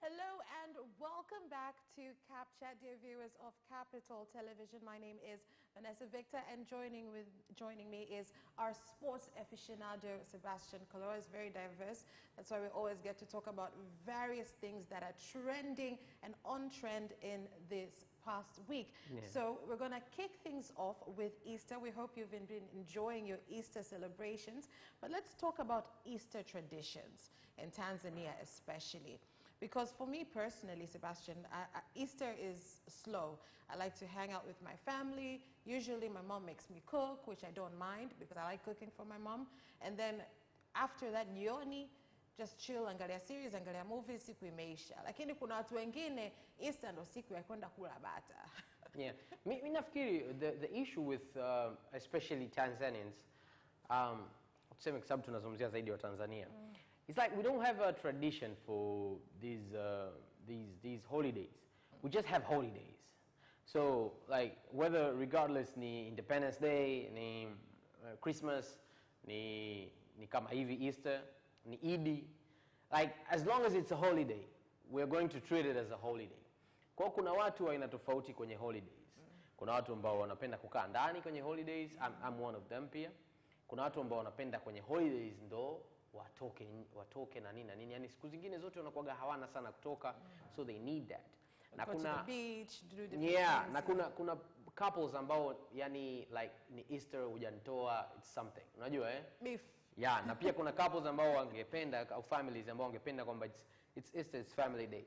Hello and welcome back to Chat, dear viewers of Capital Television. My name is Vanessa Victor, and joining me is our sports aficionado, Sebastian Kaloa. Is very diverse. That's why we always get to talk about various things that are trending and on trend in this past week. Yeah. So we're going to kick things off with Easter. We hope you've been enjoying your Easter celebrations. But let's talk about Easter traditions in Tanzania especially. Because for me personally, Sebastian, Easter is slow. I like to hang out with my family. Usually my mom makes me cook, which I don't mind because I like cooking for my mom. And then after that, jioni, just chill, angalia series, angalia movies, siku imeisha. Lakini kuna watu wengine, Easter ndo siku ya kwenda kula bata. Yeah, mi nafikiri the issue with especially Tanzanians, tuseme kwa sababu tunazungumzia zaidi wa Tanzania. It's like we don't have a tradition for these holidays. We just have holidays. So like whether regardless ni Independence Day, ni Christmas, ni kama hivi Easter, ni Idi, like as long as it's a holiday, we're going to treat it as a holiday. Kwa kuna watu wa aina tofauti kwenye holidays. Kuna watu ambao wanapenda kukaa ndani kwenye holidays. I'm one of them pia. Kuna watu ambao wanapenda kwenye holidays ndo watoke na nini, yani siku zingine zote wanakuwa hawana sana kutoka, so they need that. Na kuna beach, na kuna couples ambao yani like ni Easter hujanitoa, it's something, unajua beef. Yeah, na pia kuna couples ambao wangependa au families ambao wangependa kwamba it's Easter, it's family day.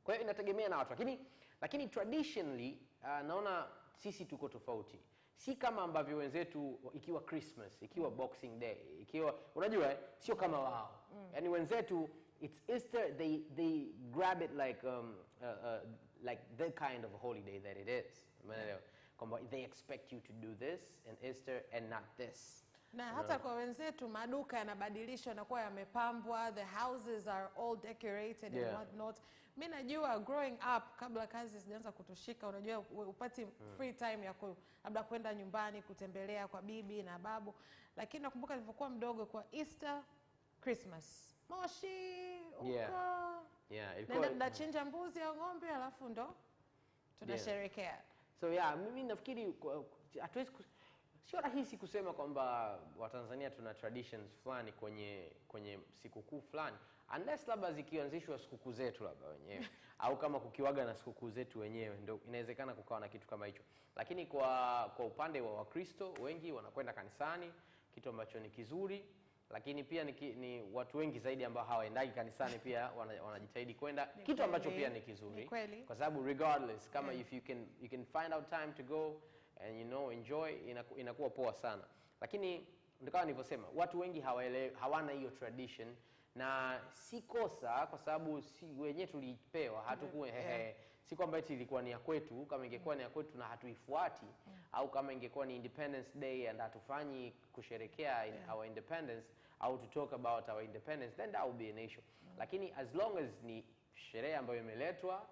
Kwa hiyo inategemea na watu, lakini traditionally naona sisi tuko tofauti. Si kama ambavyo wenzetu ikiwa Christmas, ikiwa Boxing Day, ikiwa unajua sio kama wao. Yani wenzetu it's Easter, they grab it like the kind of holiday that it is. Umeelewa? Kwamba they expect you to do this in Easter and not this. Na hata kwa wenzetu maduka yanabadilishwa yanakuwa yamepambwa, the houses are all decorated and what not. Mimi najua growing up kabla kazi sijaanza kutushika, unajua upati free time ya labda kwenda nyumbani kutembelea kwa bibi na babu, lakini nakumbuka nilipokuwa mdogo kwa Easter, Christmas, moshi uko na chinja mbuzi au ng'ombe alafu ndo tunasherehekea. So mimi nafikiri hatuwezi sio rahisi kusema kwamba Watanzania tuna traditions fulani kwenye sikukuu fulani unless labda zikianzishwa sikukuu zetu labda wenyewe au kama kukiwaga na sikukuu zetu wenyewe ndio inawezekana kukawa na kitu kama hicho. Lakini kwa upande wa Wakristo wengi wanakwenda kanisani, kitu ambacho ni kizuri, lakini pia ni watu wengi zaidi ambao hawaendagi kanisani pia wanajitahidi kwenda, kitu ambacho pia ni kizuri. Kwa sababu regardless kama if you can find out time to go and enjoy, inakuwa poa sana. Lakini ndikawa nilivyosema, watu wengi hawana hiyo tradition, na si kosa kwa sababu si wenyewe tulipewa, hatukuwa si kwamba eti ilikuwa ni ya kwetu. Kama ingekuwa ni ya kwetu na hatuifuati, au kama ingekuwa ni Independence Day and hatufanyi kusherekea our independence au to talk about our independence, then that would be an issue. Lakini as long as ni sherehe ambayo imeletwa,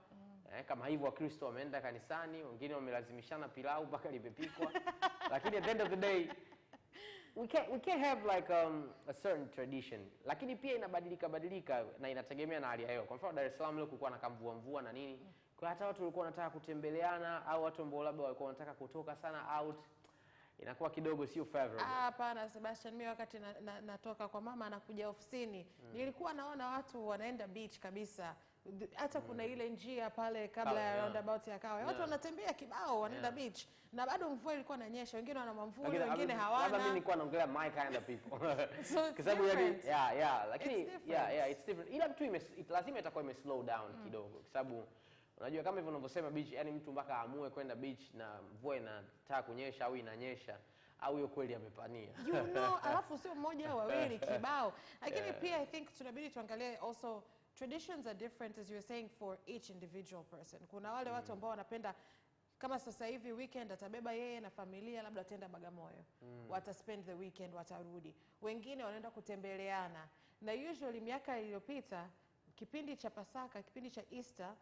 kama hivyo Wakristo wameenda kanisani, wengine wamelazimishana pilau mpaka limepikwa. Lakini at the end of the day we can't have like a certain tradition. Lakini pia inabadilika na inategemea na hali ya hewa. Kwa mfano Dar es Salaam leo kulikuwa na kamvua na nini. Kwa hata watu walikuwa wanataka kutembeleana au watu ambao labda walikuwa wanataka kutoka sana out, inakuwa kidogo sio favorable. Hapana Sebastian, mimi wakati natoka kwa mama anakuja ofisini, nilikuwa naona watu wanaenda beach kabisa. Hata kuna ile njia pale kabla ya roundabout ya Kawe. Watu wanatembea kibao wanaenda beach. Na bado mvua ilikuwa inanyesha, wengine wana mwamvuli, wengine hawana. Labda mimi nilikuwa naongelea my kind of people. Kwa sababu lakini it's different. Ila mtu lazima itakuwa slow down kidogo kwa sababu unajua kama hivyo unavyosema beach, yani mtu mpaka aamue kwenda beach na mvua inataka kunyesha au inanyesha, au hiyo kweli amepania. Alafu sio mmoja au wawili kibao. Lakini pia I think tunabidi tuangalie also traditions are different, as you were saying, for each individual person. Kuna wale watu ambao wanapenda kama sasa hivi weekend atabeba yeye na familia labda ataenda Bagamoyo. Wata spend the weekend, watarudi. Wengine wanaenda kutembeleana. Na usually miaka iliyopita kipindi cha Pasaka, kipindi cha Easter,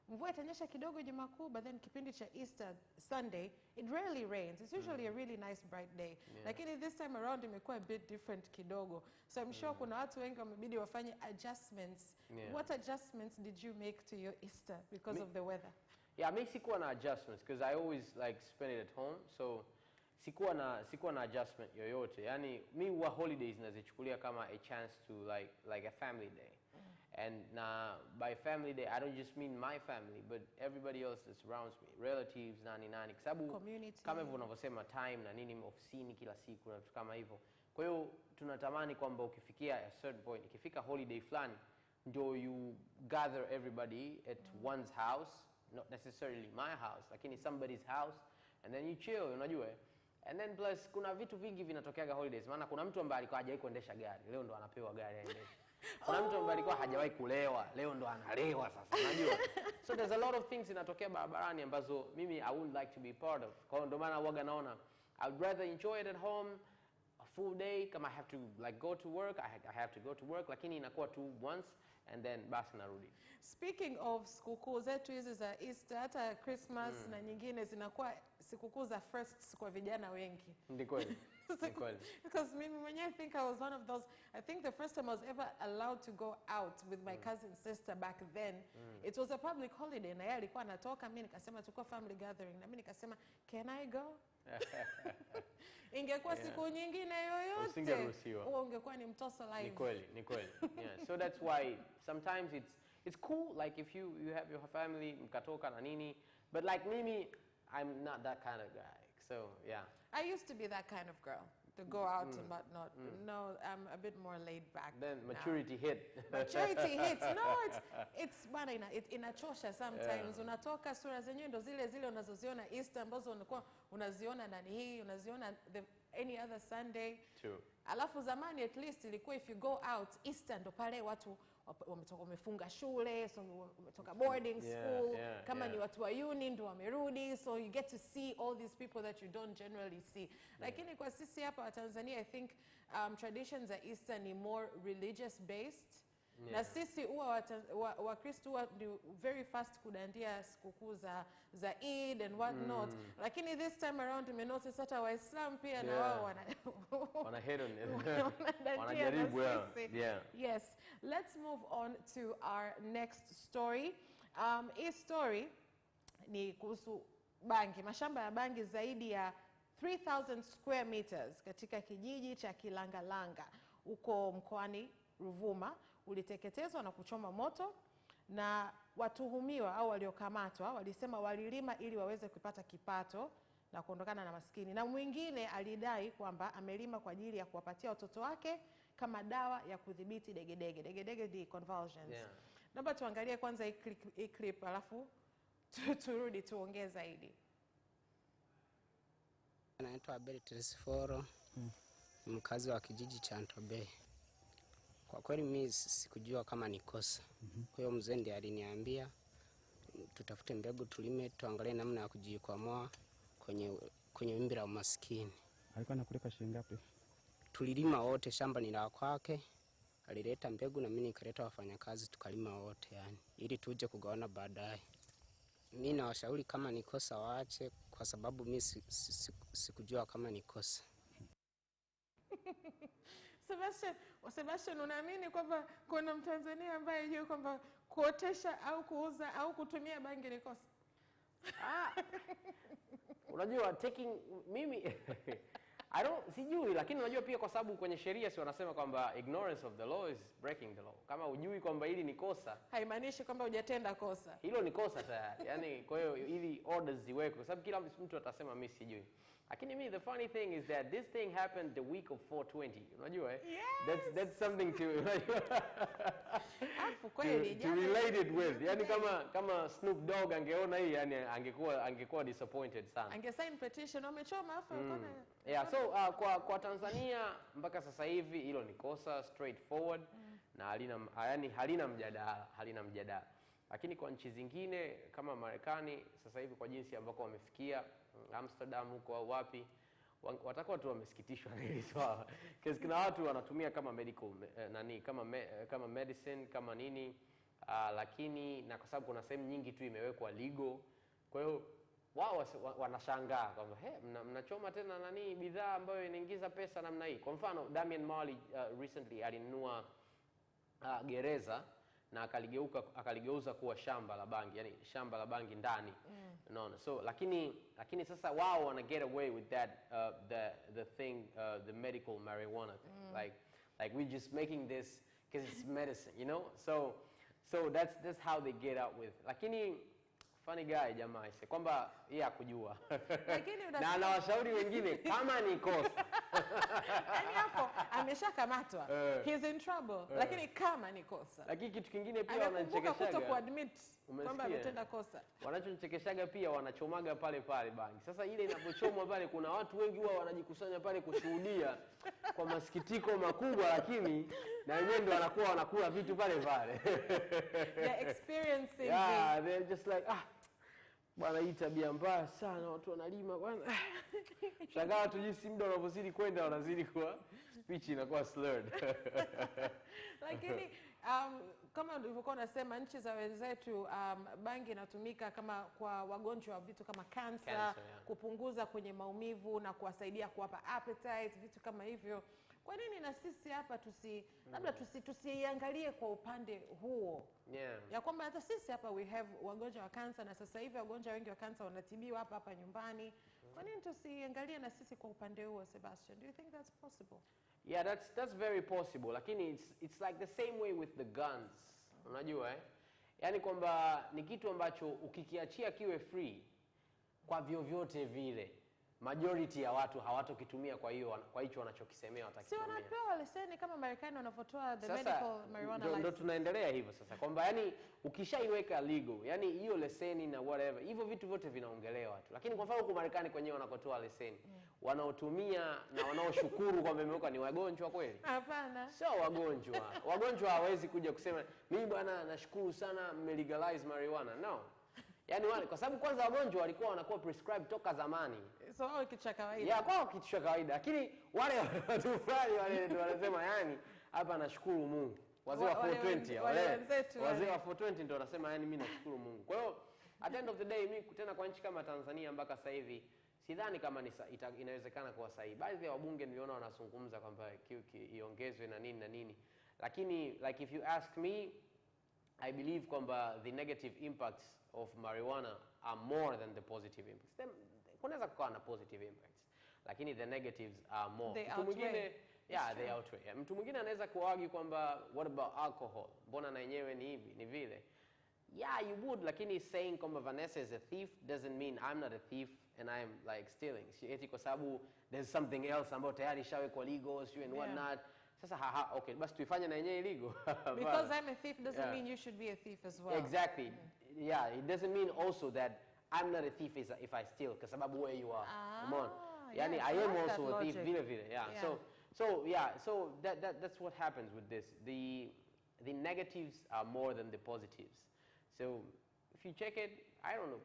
mvua itanyesha kidogo Ijumaa Kuu, but then kipindi cha Easter Sunday it rarely rains. It's usually a really nice bright day. Lakini this time around imekuwa a bit different kidogo. So I'm sure kuna watu wengi wamebidi wafanye adjustments. What adjustments did you make to your Easter because of the weather? Yeah, I make sikuwa na adjustments because I always like spend it at home. So sikuwa na adjustment yoyote. Yani mi wa holidays nazichukulia kama a chance to like a family day. And by family day, I don't just mean my family, but everybody else that surrounds me, relatives, nani, sababu community, kama hivyo unavyosema time na nini ofisini kila siku na vitu kama hivyo. Kwa hiyo tunatamani kwamba ukifikia a certain point, ikifika holiday fulani, ndio you gather everybody at one's house, not necessarily my house, lakini somebody's house, and then you chill, unajua. And then plus kuna vitu vingi vinatokeaga holidays. Maana kuna mtu ambaye alikuwa hajawahi kuendesha gari, leo ndo anapewa gari aendeshe. Kuna mtu ambaye alikuwa hajawahi kulewa, leo ndo analewa sasa, unajua. So there's a lot of things inatokea barabarani ambazo mimi I wouldn't like to be part of. Kwa hiyo ndo maana huwaga naona I'd rather enjoy it at home a full day. Kama I have to like go to work, I have to go to work, lakini inakuwa tu once and then basi narudi. Speaking of sikukuu zetu hizi za Easter, hata Christmas na nyingine zinakuwa sikukuu za firsts kwa vijana wengi. Ndi kweli. Because mimi mwenyewe I think I was one of those. I think the first time I was ever allowed to go out with my cousin sister back then, it was a public holiday. Na yeye alikuwa anatoka, mimi nikasema tulikuwa family gathering, na mimi nikasema can I go? Ingekuwa siku nyingine yoyote huo ungekuwa ni mtosa live. Ni kweli. Yeah, so that's why sometimes it's cool like if you have your family mkatoka na nini, but like mimi I'm not that kind of guy. So, yeah. I used to be that kind of girl, to go out and whatnot. No, I'm a bit more laid back. Then maturity hit. Maturity hits. No, it's bana inachosha sometimes. Unatoka sura zenyewe ndo zile unazoziona Easter ambazo unakuwa unaziona nani hii, unaziona any other Sunday. True. Alafu zamani at least ilikuwa if you go out Easter ndo pale watu wamefunga shule, so wametoka boarding school, kama ni watu wa uni ndo wamerudi, so you get to see all these people that you don't generally see. Lakini kwa sisi hapa wa Tanzania I think traditions za Easter ni more religious based. Na sisi huwa Wakristo huwa very fast kudandia sikukuu za Eid and what not. Lakini this time around we notice hata Waislamu pia na wao wana hit on it. Wanajaribu. Yes. Let's move on to our next story. Hii story ni kuhusu bangi, mashamba ya bangi zaidi ya 3000 square meters katika kijiji cha Kilangalanga uko mkoani Ruvuma uliteketezwa na kuchoma moto, na watuhumiwa au waliokamatwa walisema walilima ili waweze kupata kipato na kuondokana na maskini, na mwingine alidai kwamba amelima kwa ajili ya kuwapatia watoto wake kama dawa ya kudhibiti degedege di convulsions. Naomba tuangalie kwanza hii clip alafu turudi tuongee zaidi. Anaitwa Beatrice Foro, mkazi wa kijiji cha Ntobeye. Kwa kweli mimi sikujua kama ni kosa. Kwa hiyo mzee ndiye aliniambia tutafute mbegu tulime, tuangalie namna ya kujikwamua kwenye wimbi la umaskini. Alikuwa anakulipa shilingi ngapi? Tulilima wote, shamba ni la kwake. Alileta mbegu na mimi nikaleta wafanyakazi tukalima wote yani, ili tuje kugawana baadaye. Mimi nawashauri kama ni kosa waache, kwa sababu mimi sikujua kama ni kosa. Sebastian, unaamini kwamba kuna Mtanzania ambaye yeye kwamba kuotesha au kuuza au kutumia bangi ni kosa? Unajua mimi sijui, lakini unajua pia kwa sababu kwenye sheria si wanasema kwamba ignorance of the law is breaking the law. Kama hujui kwamba hili ni kosa, haimaanishi kwamba hujatenda kosa. Hilo ni kosa tayari. Yaani kwa hiyo ili orders ziwekwe, kwa sababu kila mtu atasema mimi sijui. Lakini the funny thing is that this thing happened the week of 420. Unajua that's something to to relate it with. Yaani kama Snoop Dogg angeona hii, yani angekuwa disappointed sana. Angesign petition wamechoma afa Yeah, so kwa Tanzania mpaka sasa hivi hilo ni kosa straightforward na halina mjadala. Lakini kwa nchi zingine kama Marekani sasa hivi kwa jinsi ambako wamefikia, Amsterdam huko au wapi, watakuwa tu wamesikitishwa na hili swala. Kuna watu wanatumia kama medical kama medicine kama nini, lakini na kwa sababu kuna sehemu nyingi tu imewekwa legal, kwa hiyo wao wanashangaa kwamba mnachoma tena nani bidhaa ambayo inaingiza pesa namna hii. Kwa mfano Damian Marley recently alinunua gereza na akaligeuza kuwa shamba la bangi, yani shamba la bangi ndani. Unaona? So lakini sasa wao wana get away with that the thing, the medical marijuana thing. Like we just making this because it's medicine, you know? So that's how they get out with. Lakini funny guy jamaa ise kwamba yeye hakujua. Na anawashauri wengine kama ni kosa. Yaani hapo ameshakamatwa. He's in trouble. Lakini kama ni kosa. Lakini kitu kingine pia wanachekeshaga. Kuto kuadmit kwamba ametenda kosa. Wanachonichekeshaga pia wanachomaga pale bangi. Sasa ile inapochomwa pale kuna watu wengi huwa wanajikusanya pale kushuhudia kwa masikitiko makubwa, lakini na wenyewe ndio wanakula vitu pale. They're experiencing. Yeah, they're just like bwana hii tabia mbaya sana watu wanalima bwana. Shangaa watu jinsi muda unavyozidi kwenda wanazidi kuwa speech inakuwa slurred. Lakini kama ulivyokuwa unasema nchi za wenzetu bangi inatumika kama kwa wagonjwa wa vitu kama cancer, kupunguza kwenye maumivu na kuwasaidia kuwapa appetite, vitu kama hivyo. Kwa nini na sisi hapa labda tusiangalie kwa upande huo? Ya kwamba hata sisi hapa we have wagonjwa wa cancer, na sasa hivi wagonjwa wengi wa cancer wanatibiwa hapa nyumbani. Kwa nini tusiangalie na sisi kwa upande huo, Sebastian? Do you think that's possible? Yeah, that's very possible. Lakini it's like the same way with the guns. Unajua Yaani kwamba ni kitu ambacho ukikiachia kiwe free kwa vyovyote vile, majority ya watu hawatokitumia, kwa hicho wanachokisemea watakitumia. Si wanapewa leseni kama Marekani wanavyotoa the medical marijuana license. Ndio tunaendelea hivyo sasa kwamba yani ukishaiweka legal, yani hiyo leseni na whatever, hivyo vitu vyote vinaongelewa tu. Lakini kwa mfano huko Marekani kwenyewe wanakotoa leseni, wanaotumia na wanaoshukuru kwamba imewekwa ni wagonjwa kweli? Hapana. Sio wagonjwa. Wagonjwa hawezi kuja kusema mimi bwana nashukuru sana mmelegalize marijuana. No. Yaani wale kwa sababu kwanza wagonjwa walikuwa wanakuwa prescribed toka zamani. So wao kitu cha kawaida. Kwao kitu cha kawaida. Lakini wale watu fulani wale ndio wanasema yani hapa nashukuru Mungu. Wazee wa 420 wazee wa 420 ndio wanasema yani mimi nashukuru Mungu. Kwa hiyo at the end of the day mimi tena kwa nchi kama Tanzania mpaka sasa hivi sidhani kama inawezekana kwa sahihi. Baadhi ya wabunge niliona wanazungumza kwamba iongezwe na nini. Lakini like if you ask me, I believe kwamba the negative impacts of marijuana are more than the positive impacts. Kunaweza kuwa na positive impacts, lakini the negatives are more. Mtu mwingine they outweigh. Mtu mwingine anaweza kuargue kwamba what about alcohol? Mbona na yenyewe ni hivi, ni vile. Yeah, you would, lakini saying kwamba Vanessa is a thief doesn't mean I'm not a thief and I'm like stealing. Eti kwa sababu there's something else ambayo tayari shawekwa legal and whatnot. Sasa okay, basi tuifanye na yenyewe illegal. Because I'm a thief doesn't mean you should be a thief as well. Exactly. Yeah, it doesn't mean also that I'm not a thief if I steal, kwa sababu where you are. Come on. Yani I am also a thief vile. Yeah. So that's what happens with this. The negatives are more than the positives. So if you check it, I don't know.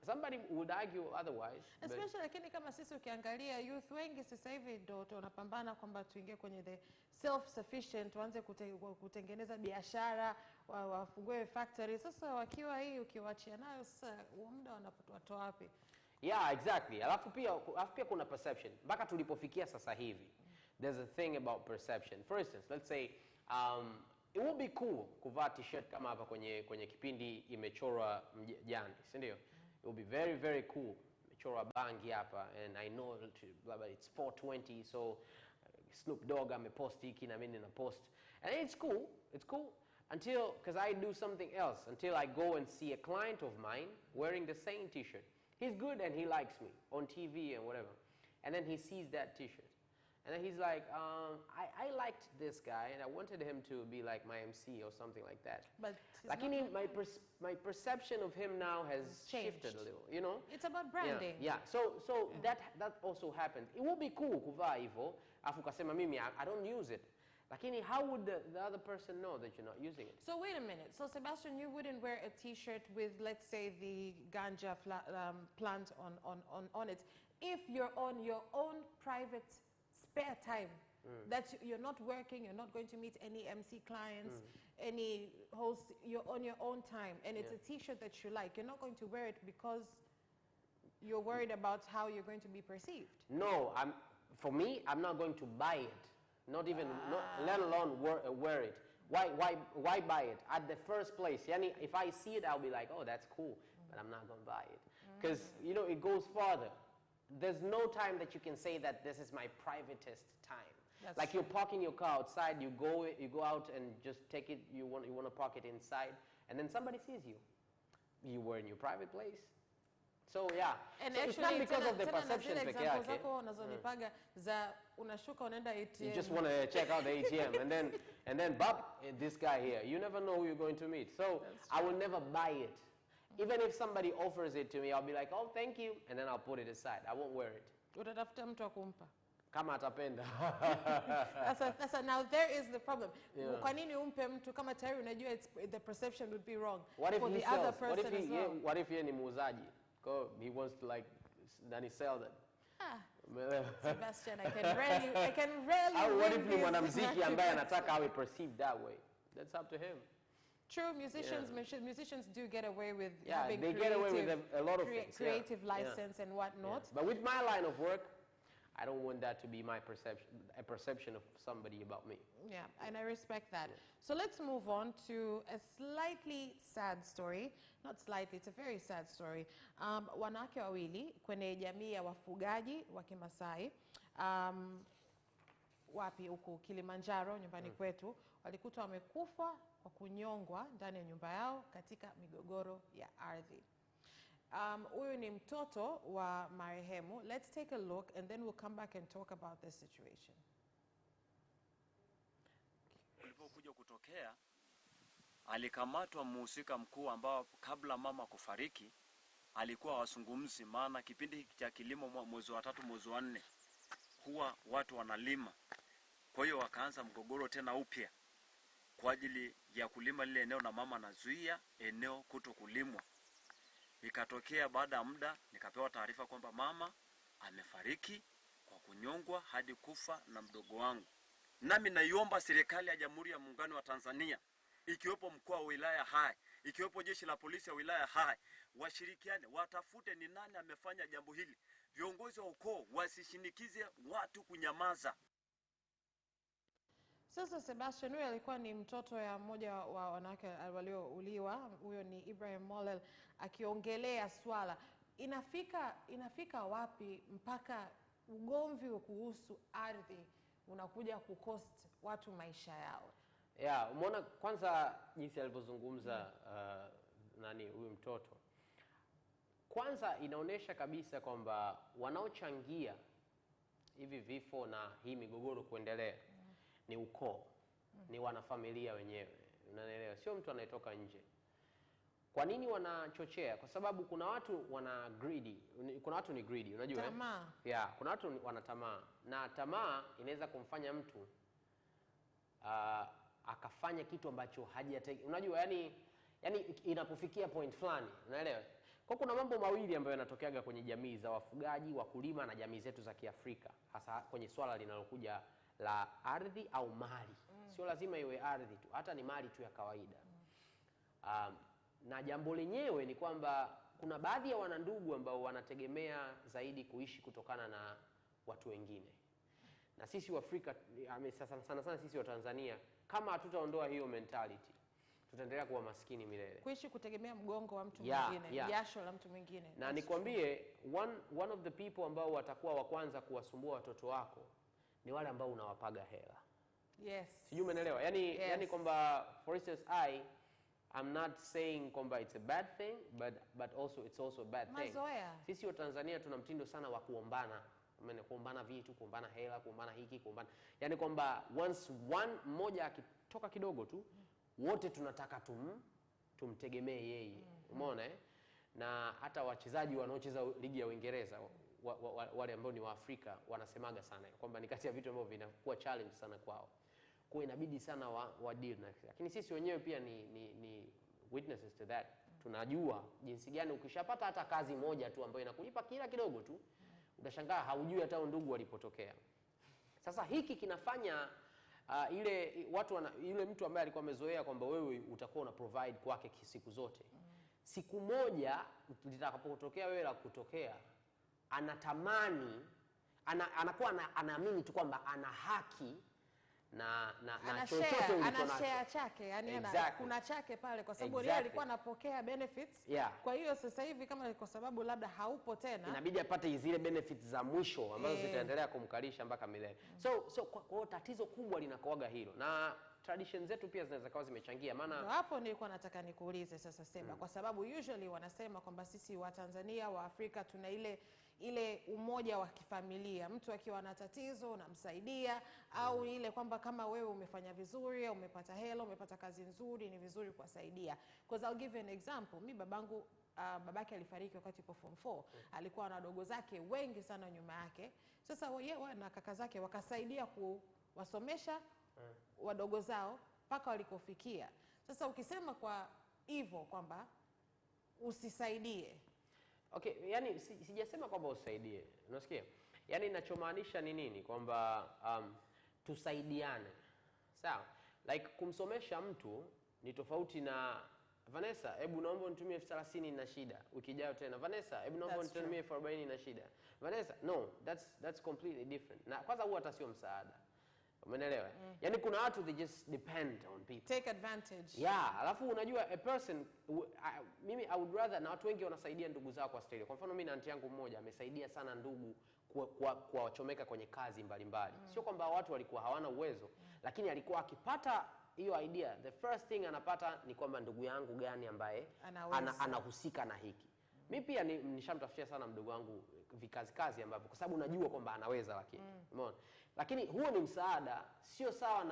Somebody would argue otherwise. Especially lakini kama sisi ukiangalia youth wengi sasa hivi ndio tunapambana kwamba tuingie kwenye the self sufficient, tuanze kutengeneza biashara, wafungue factory. Sasa wakiwa hii ukiwaachia nayo sasa muda wanatoa wapi? Yeah, exactly. Alafu pia kuna perception. Mpaka tulipofikia sasa hivi. There's a thing about perception. For instance, let's say it would be cool kuvaa t-shirt kama hapa kwenye kipindi imechorwa jani, si ndio? It would be very very cool. Imechorwa bangi hapa and I know it's 420, so Snoop Dogg amepost hiki na mimi na post. And it's cool until because I do something else, until I go and see a client of mine wearing the same t-shirt. He's good and he likes me on TV and whatever. And then he sees that t-shirt. And then he's like, I liked this guy and I wanted him to be like my MC or something like that. But like my perception of him now has shifted a little, you know? It's about branding. Yeah. So that also happens. It would be cool kuvaa hivyo, afu kasema mimi I don't use it. Lakini how would the other person know that you're not using it? So wait a minute. So Sebastian, you wouldn't wear a t-shirt with, let's say, the ganja plant on it if you're on your own private spare time, that you're not working, you're not going to meet any MC clients, any host, you're on your own time, and it's a t-shirt that you like, you're not going to wear it because you're worried about how you're going to be perceived. No, for me, I'm not going to buy it. Not even, let alone wear it. Why buy it? At the first place, yani, if I see it, I'll be like, oh, that's cool, but I'm not going to buy it. Because, you know, it goes farther. There's no time that you can say that this is my privatest time. That's like true. you're parking your car outside, you go out and just take it, you want to park it inside, and then somebody sees you. You were in your private place. So yeah, And so actually, it's not because of the perception example peke yake. zako unazonipaga za unashuka unaenda ATM. You just want to check out the ATM and then bop, this guy here. You never know who you're going to meet. So I will never buy it. Even if somebody offers it to me, I'll be like, oh, thank you, and then I'll put it aside. I won't wear it. Utatafuta mtu akumpa. Kama atapenda. Sasa now there is the problem. Kwa nini umpe mtu kama tayari unajua the perception would be wrong What if for he the sells? other person as well? What if yeye ni muuzaji? He wants to like, then he sell that. Sebastian, I can rarely What if win ni this mwanamuziki ambaye market. anataka awe perceived that way? That's up to him. True, musicians do get away with Yeah, having they get away with a lot of things. creative license and whatnot. But with my line of work, I don't want that to be my perception of somebody about me. Yeah, and I respect that. So let's move on to a slightly sad story. Not slightly, it's a very sad story. Wanawake wawili kwenye jamii ya wafugaji wa Kimasai, wapi huko Kilimanjaro, nyumbani kwetu, walikutwa wamekufa kwa kunyongwa ndani ya nyumba yao katika migogoro ya ardhi. Huyu ni mtoto wa marehemu. Let's take a look and then we'll come back and talk about this situation. Ulipokuja kutokea, alikamatwa mhusika mkuu ambao kabla mama kufariki alikuwa wasungumzi, maana kipindi cha kilimo mwezi wa 3 mwezi wa 4 huwa watu wanalima. Kwa hiyo wakaanza mgogoro tena upya kwa ajili ya kulima lile eneo, na mama anazuia eneo kutokulimwa. Ikatokea baada ya muda nikapewa taarifa kwamba mama amefariki kwa kunyongwa hadi kufa na mdogo wangu. Nami naiomba serikali ya Jamhuri ya Muungano wa Tanzania, ikiwepo mkuu wa wilaya Hai, ikiwepo jeshi la polisi ya wilaya Hai, washirikiane watafute ni nani amefanya jambo hili. Viongozi wa ukoo wasishinikize watu kunyamaza. Sasa Sebastian, huyu alikuwa ni mtoto ya mmoja wa wanawake waliouliwa. Huyo ni Ibrahim Molel akiongelea swala. Inafika wapi mpaka ugomvi kuhusu ardhi unakuja kukost watu maisha yao? Yeah, umeona kwanza jinsi alivyozungumza nani huyu mtoto. Kwanza inaonesha kabisa kwamba wanaochangia hivi vifo na hii migogoro kuendelea ni ukoo, ni wanafamilia wenyewe. Unaelewa? Sio mtu anayetoka nje. Kwa nini wanachochea? Kwa sababu kuna watu wana greedy. Kuna watu ni greedy, unajua? Tamaa. Yeah, kuna watu wana tamaa. Na tamaa inaweza kumfanya mtu akafanya kitu ambacho hajataka. Unajua, yani inapofikia point fulani, unaelewa? Kwa kuna mambo mawili ambayo yanatokeaga kwenye jamii za wafugaji, wakulima na jamii zetu za Kiafrika, hasa kwenye swala linalokuja la ardhi au mali. Sio lazima iwe ardhi tu, hata ni mali tu ya kawaida. Na jambo lenyewe ni kwamba kuna baadhi ya wanandugu ambao wanategemea zaidi kuishi kutokana na watu wengine. Na sisi wa Afrika, sana sisi wa Tanzania, kama hatutaondoa hiyo mentality, tutaendelea kuwa maskini milele. Kuishi kutegemea mgongo wa mtu mwingine, jasho la mtu mwingine. Na nikwambie, one of the people ambao watakuwa wa kwanza kuwasumbua watoto wako ni wale ambao unawapaga hela. Yes. Sijui umeelewa? Yani kwamba, for instance, I'm not saying kwamba it's a bad thing, but also it's also a bad thing. Mazoea. Sisi wa Tanzania tuna mtindo sana wa kuombana. Kuombana vitu, kuombana hela, kuombana hiki, kuombana. Yani kwamba once mmoja akitoka kidogo tu, wote tunataka tumtegemee yeye. Umeona Na hata wachezaji wanaocheza ligi ya Uingereza, wale ambao ni wa Afrika, wanasemaga sana kwamba ni kati ya vitu ambavyo vinakuwa challenge sana kwao. Kwa inabidi sana wa deal na. Lakini sisi wenyewe pia ni witnesses to that. Tunajua jinsi gani ukishapata hata kazi moja tu ambayo inakulipa kila kidogo tu, utashangaa haujui hata ndugu walipotokea. Sasa hiki kinafanya ile watu yule mtu ambaye alikuwa amezoea kwamba wewe utakuwa una provide kwake siku zote. Siku moja litakapotokea wewe la kutokea, anatamani anakuwa anaamini tu kwamba ana haki na chochote ulicho nacho. Share chake, yani kuna chake pale kwa sababu yeye alikuwa anapokea benefits. Kwa hiyo sasa hivi kama kwa sababu labda haupo tena, inabidi apate zile benefits za mwisho ambazo zitaendelea kumkalisha mpaka milele. So kwa tatizo kubwa linakuaga hilo. Na traditions zetu pia zinaweza kuwa zimechangia, maana hapo nilikuwa nataka nikuulize sasa Seba, kwa sababu usually wanasema kwamba sisi wa Tanzania, wa Afrika tuna ile umoja wa kifamilia. Mtu akiwa na tatizo unamsaidia, au ile kwamba kama wewe umefanya vizuri, umepata hela, umepata kazi nzuri, ni vizuri kuwasaidia. Because I'll give you an example. Mimi babake alifariki wakati yupo form 4. Alikuwa na wadogo zake wengi sana nyuma yake. Sasa yeye na kaka zake wakasaidia kuwasomesha wadogo zao mpaka walikofikia. Sasa ukisema kwa hivyo kwamba usisaidie, okay, yani sijasema kwamba usaidie. Unasikia? Yani ninachomaanisha ni nini? Kwamba tusaidiane. Sawa? Like kumsomesha mtu ni tofauti na Vanessa, hebu naomba unitumie 30,000 na shida. Wiki ijayo tena, Vanessa, hebu naomba unitumie 40 na shida. Vanessa, no, that's completely different. Na kwanza huwa hata sio msaada. Umeelewa? Yani kuna watu they just depend on people. Take advantage. Yeah, alafu unajua a person mimi I would rather, na watu wengi wanasaidia ndugu zao kwa style. Kwa mfano mimi na aunti yangu mmoja amesaidia sana ndugu kuwachomeka kwenye kazi mbalimbali. Sio kwamba watu walikuwa hawana uwezo, lakini alikuwa akipata hiyo idea, the first thing anapata ni kwamba ndugu yangu gani ambaye anahusika na hiki. Mimi pia nishamtafutia sana mdogo wangu kazi ambapo kwa sababu najua kwamba anaweza, lakini umeona. Lakini huo ni msaada, sio sawa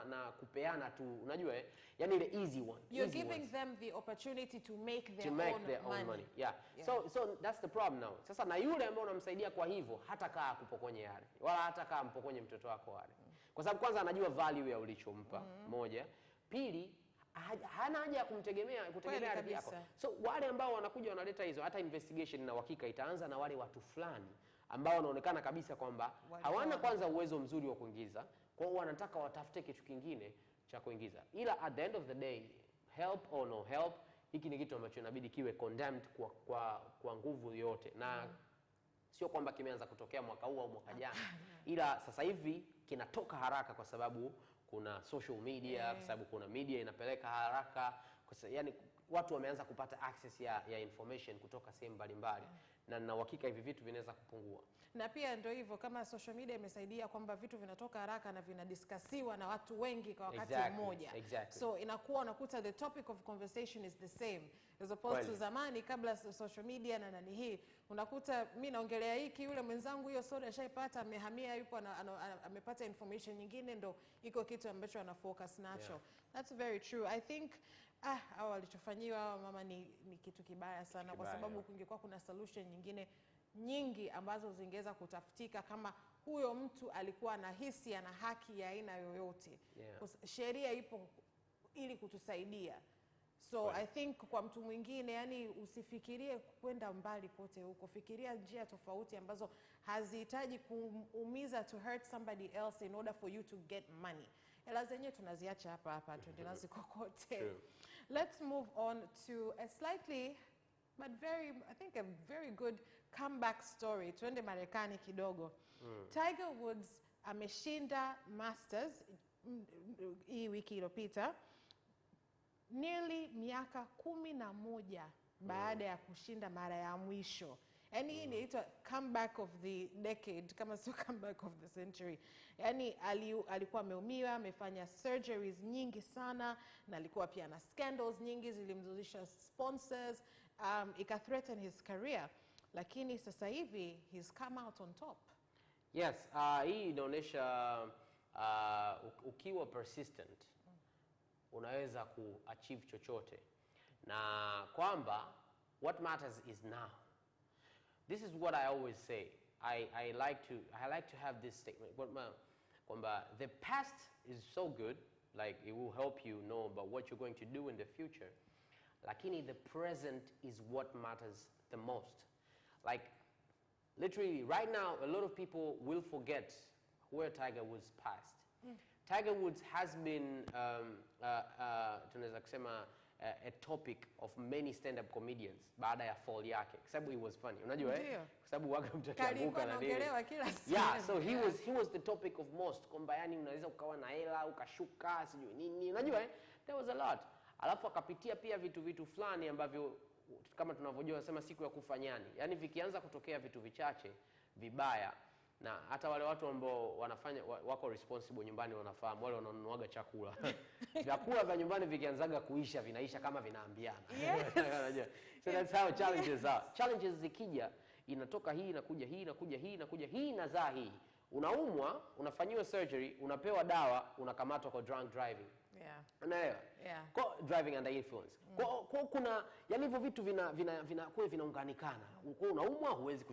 na kupeana tu, unajua yani ile easy one. You're giving them the opportunity to make their own money. Yeah. So that's the problem now. Sasa na yule ambaye unamsaidia kwa hivyo hata kaa kupokonye yale, wala hata kaa mpokonye mtoto wako wale. Kwa sababu kwanza anajua value ya ulichompa, moja. Pili, hana haja ya kutegemea ardhi yako. So wale ambao wanakuja wanaleta hizo, hata investigation na uhakika itaanza na wale watu fulani ambao wanaonekana kabisa kwamba hawana kwanza uwezo mzuri wa kuingiza, kwa hiyo wanataka watafute kitu kingine cha kuingiza. Ila at the end of the day, help or no help, hiki ni kitu ambacho inabidi kiwe condemned kwa nguvu yote. Na sio kwamba kimeanza kutokea mwaka huu au mwaka jana, ila sasa hivi kinatoka haraka kwa sababu kuna social media, kwa sababu kuna media inapeleka haraka, yani watu wameanza kupata access ya information kutoka sehemu mbalimbali, na uhakika hivi vitu vinaweza kupungua. Na pia ndio hivyo, kama social media imesaidia kwamba vitu vinatoka haraka na vinadiskasiwa na watu wengi kwa wakati mmoja. So inakuwa unakuta the topic of conversation is the same as opposed to zamani kabla social media na nani hii, unakuta mimi naongelea hiki, yule mwenzangu hiyo soda shaipata, amehamia, yupo amepata information nyingine, ndo iko kitu ambacho ana focus nacho. That's very true. I think hao walichofanyiwa mama ni kitu kibaya sana, kwa sababu kungekuwa kuna solution nyingine nyingi ambazo zingeweza kutafutika kama huyo mtu alikuwa anahisi ana haki ya aina yoyote. Sheria ipo ili kutusaidia. So I think kwa mtu mwingine, yani usifikirie kwenda mbali kote huko, fikiria njia tofauti ambazo hazihitaji kuumiza, to hurt somebody else in order for you to get money. Hela zenyewe tunaziacha hapa tuende nazo kokote. Let's move on to a slightly but I think a very good comeback story. Tuende Marekani kidogo. Tiger Woods ameshinda Masters hii wiki iliyopita, nearly miaka 11 baada ya kushinda mara ya mwisho. Yani hii inaitwa comeback of the decade, kama sio comeback of the century. Yani alikuwa ameumia, amefanya surgeries nyingi sana, na alikuwa pia na scandals nyingi zilimzusha sponsors, ika threaten his career. Lakini sasa hivi he's come out on top. Yes, hii inaonyesha ukiwa persistent unaweza kuachieve chochote, na kwamba what matters is now. This is what I always say. I like to have this statement. Kwamba the past is so good, like it will help you know about what you're going to do in the future. Lakini the present is what matters the most. Like literally right now, a lot of people will forget where Tiger Woods passed. Tiger Woods has been tunaweza kusema a topic of many stand-up comedians baada ya fall yake, kwa sababu it was funny, unajua kwa sababu waga mtu akianguka na nini. Yeah, so he was the topic of most, kwamba yani unaweza ukawa na hela ukashuka sijui nini, unajua there was a lot. Alafu akapitia pia vitu fulani ambavyo kama tunavyojua nasema siku ya kufanyani, yani vikianza kutokea vitu vichache vibaya, na hata wale watu ambao wanafanya wako responsible nyumbani wanafahamu, wale wananunuaga chakula vyakula vya nyumbani vikianzaga kuisha vinaisha kama vinaambiana. So that's how challenges are. Challenges zikija inatoka hii inakuja hii inakuja hii inakuja hii inazaa hii, unaumwa, unafanyiwa surgery, unapewa dawa, unakamatwa kwa drunk driving. Unaelewa? Kwa driving under influence. Kwa kuna yani hivyo vitu vinaunganikana. Kwa unaumwa huwezi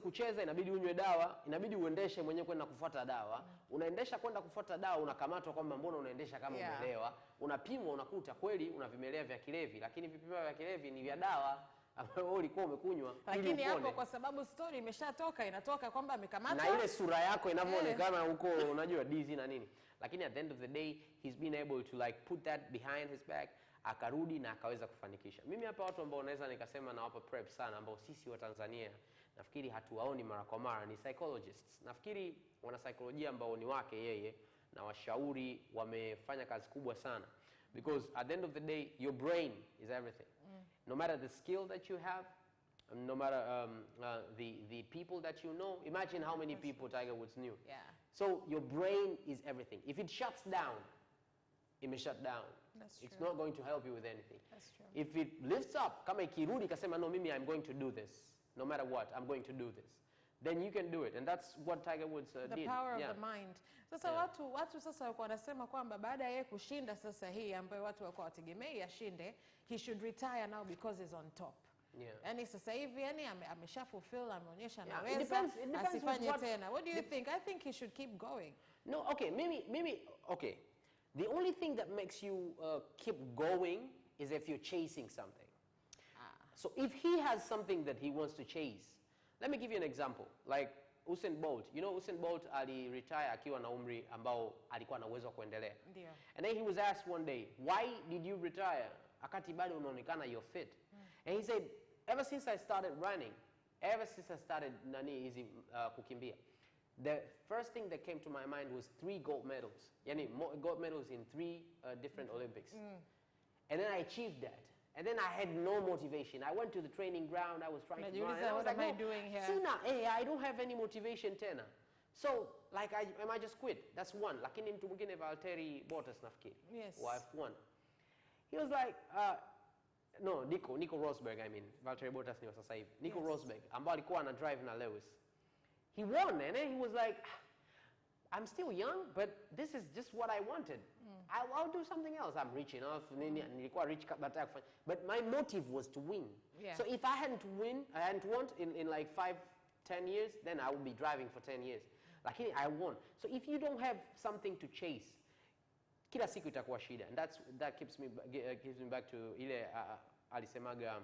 kucheza, inabidi unywe dawa, inabidi uendeshe mwenyewe kwenda kufuata dawa. Unaendesha kwenda kufuata dawa, unakamatwa kwamba mbona unaendesha kama umelewa. Unapimwa unakuta kweli una vimelea vya kilevi, lakini vipimo vya kilevi ni vya dawa ambayo ulikuwa umekunywa. Lakini hapo kwa sababu story imeshatoka, inatoka kwamba amekamatwa na ile sura yako inavyoonekana huko unajua dizzy na nini. Lakini at the end of the day he's been able to like put that behind his back, akarudi na akaweza kufanikisha. Mimi hapa watu ambao naweza nikasema na wapa prep sana, ambao sisi wa Tanzania nafikiri hatuwaoni mara kwa mara, ni psychologists. Nafikiri wana saikolojia ambao ni wake yeye na washauri wamefanya kazi kubwa sana, because at the end of the day your brain is everything. No matter the skill that you have, no matter the people that you know. Imagine how many people Tiger Woods knew. So your brain is everything. If it shuts down, it may shut down. It's not going to help you with anything. If it lifts up, kama ikirudi kasema no, mimi I'm going to do this. No matter what, I'm going to do this. Then you can do it, and that's what Tiger Woods did. The power of the mind. Sasa watu sasa walikuwa wanasema kwamba baada ya yeye kushinda sasa hii ambayo watu walikuwa wategemei ashinde, he should retire now because he's on top. Yani sasa hivi yani amesha fulfill, ameonyesha anaweza, asifanye tena. What do you think? I think he should keep going. No, okay, maybe okay. The only thing that makes you keep going is if you're chasing something. So if he has something that he wants to chase, let me give you an example. Like Usain Bolt. You know Usain Bolt retire akiwa na umri ambao alikuwa na uwezo wa kuendelea. And then he was asked one day, why did you retire? Akati bado unaonekana you're fit. And he said, ever since I started running, ever since I started kukimbia, the first thing that came to my mind was 3 gold medals. Yani gold medals in 3 different Olympics. And then I achieved that. And then I had no motivation. I went to the training ground. I was trying to run. What am I doing here? Sina, I don't have any motivation tena. So, like, I might just quit. That's one. Lakini mtu mwingine Valtteri Bottas nafikiri. F1. He was like, no, Nico Rosberg, I mean. Valtteri Bottas ni wa sasa hivi. Nico Rosberg, ambao alikuwa ana drive na Lewis. He won, and then he was like, I'm still young, but this is just what I wanted. I'll do something else. I'm rich enough. Nilikuwa rich but my motive was to win. So if I hadn't won in like 5-10 years, then I would be driving for 10 years. Lakini I won. So if you don't have something to chase, kila siku itakuwa shida. And that gives me back to ile alisemaga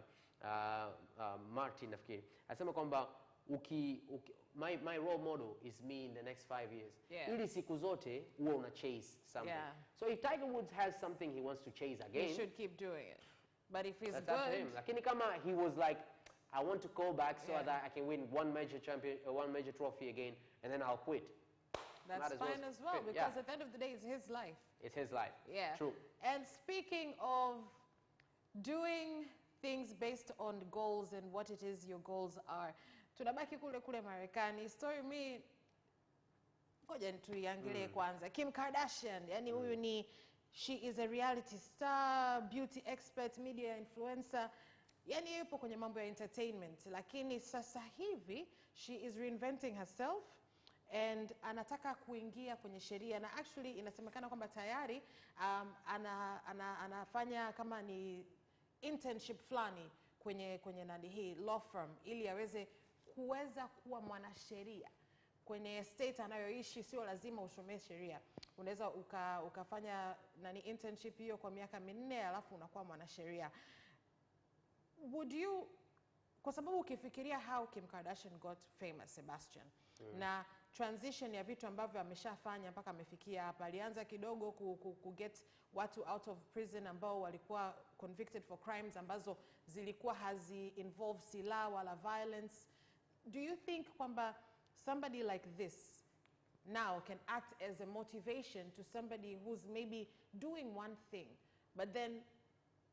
Martin nafikiri. Alisema kwamba my role model is me in the next 5 years. Ili siku zote uwe una chase something. So if Tiger Woods has something he wants to chase again, he should keep doing it. But if he's that's good, up to him. Lakini kama he was like, I want to go back so that I can win one major trophy again, and then I'll quit. That's fine as well, because at the end of the day, it's his life. It's his life. True. And speaking of doing things based on goals and what it is your goals are, tunabaki kule Marekani. Story me, ngoja tuiangalie kwanza. Kim Kardashian, yani huyu ni, she is a reality star, beauty expert, media influencer. Yani yupo kwenye mambo ya entertainment, lakini sasa hivi she is reinventing herself and anataka kuingia kwenye sheria, na actually inasemekana kwamba tayari anafanya kama ni internship fulani kwenye nani hii law firm, ili aweze kuweza kuwa mwanasheria kwenye state anayoishi. Sio lazima usomee sheria, unaweza ukafanya nani internship hiyo kwa miaka 4 alafu unakuwa mwanasheria. Would you, kwa sababu ukifikiria how Kim Kardashian got famous, Sebastian, na transition ya vitu ambavyo ameshafanya mpaka amefikia hapa. Alianza kidogo ku get watu out of prison ambao walikuwa convicted for crimes ambazo zilikuwa hazi involve silaha wala violence. Do you think kwamba somebody like this now can act as a motivation to somebody who's maybe doing one thing but then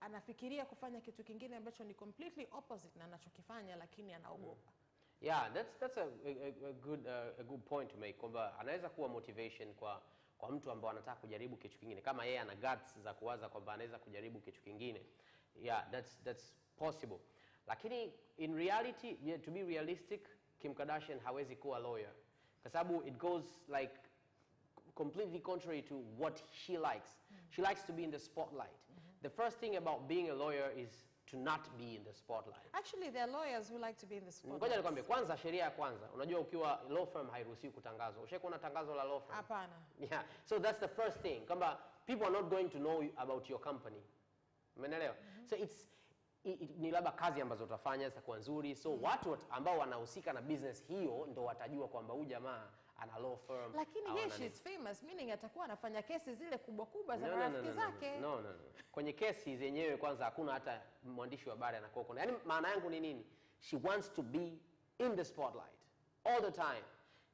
anafikiria kufanya kitu kingine ambacho ni completely opposite na anachokifanya lakini anaogopa? Yeah, that's a good point to make. Kwamba anaweza kuwa motivation kwa mtu ambao anataka kujaribu kitu kingine, kama yeye ana guts za kuwaza kwamba anaweza kujaribu kitu kingine. Yeah, that's possible. Lakini in reality, yeah, to be realistic, Kim Kardashian hawezi kuwa lawyer kwa sababu it goes like completely contrary to what she likes. She likes to be in the spotlight. The first thing about being a lawyer is to not be in the spotlight. Actually, there are lawyers who like to be in the spotlight. Ngoja nikwambie, kwanza sheria ya kwanza, unajua ukiwa law firm hairuhusiwi kutangazwa. Ushaikuona tangazo la law firm? Hapana. Yeah, so that's the first thing. Kwamba people are not going to know about your company. Umeelewa? So ni labda kazi ambazo utafanya zitakuwa nzuri. So watu ambao wanahusika na business hiyo ndo watajua kwamba huyu jamaa ana law firm. Lakini yeye she's famous, meaning atakuwa anafanya kesi zile kubwa za marafiki zake. No. Kwenye kesi zenyewe kwanza hakuna hata mwandishi wa habari anakuwa kuna. Yaani maana yangu ni nini? She wants to be in the spotlight all the time.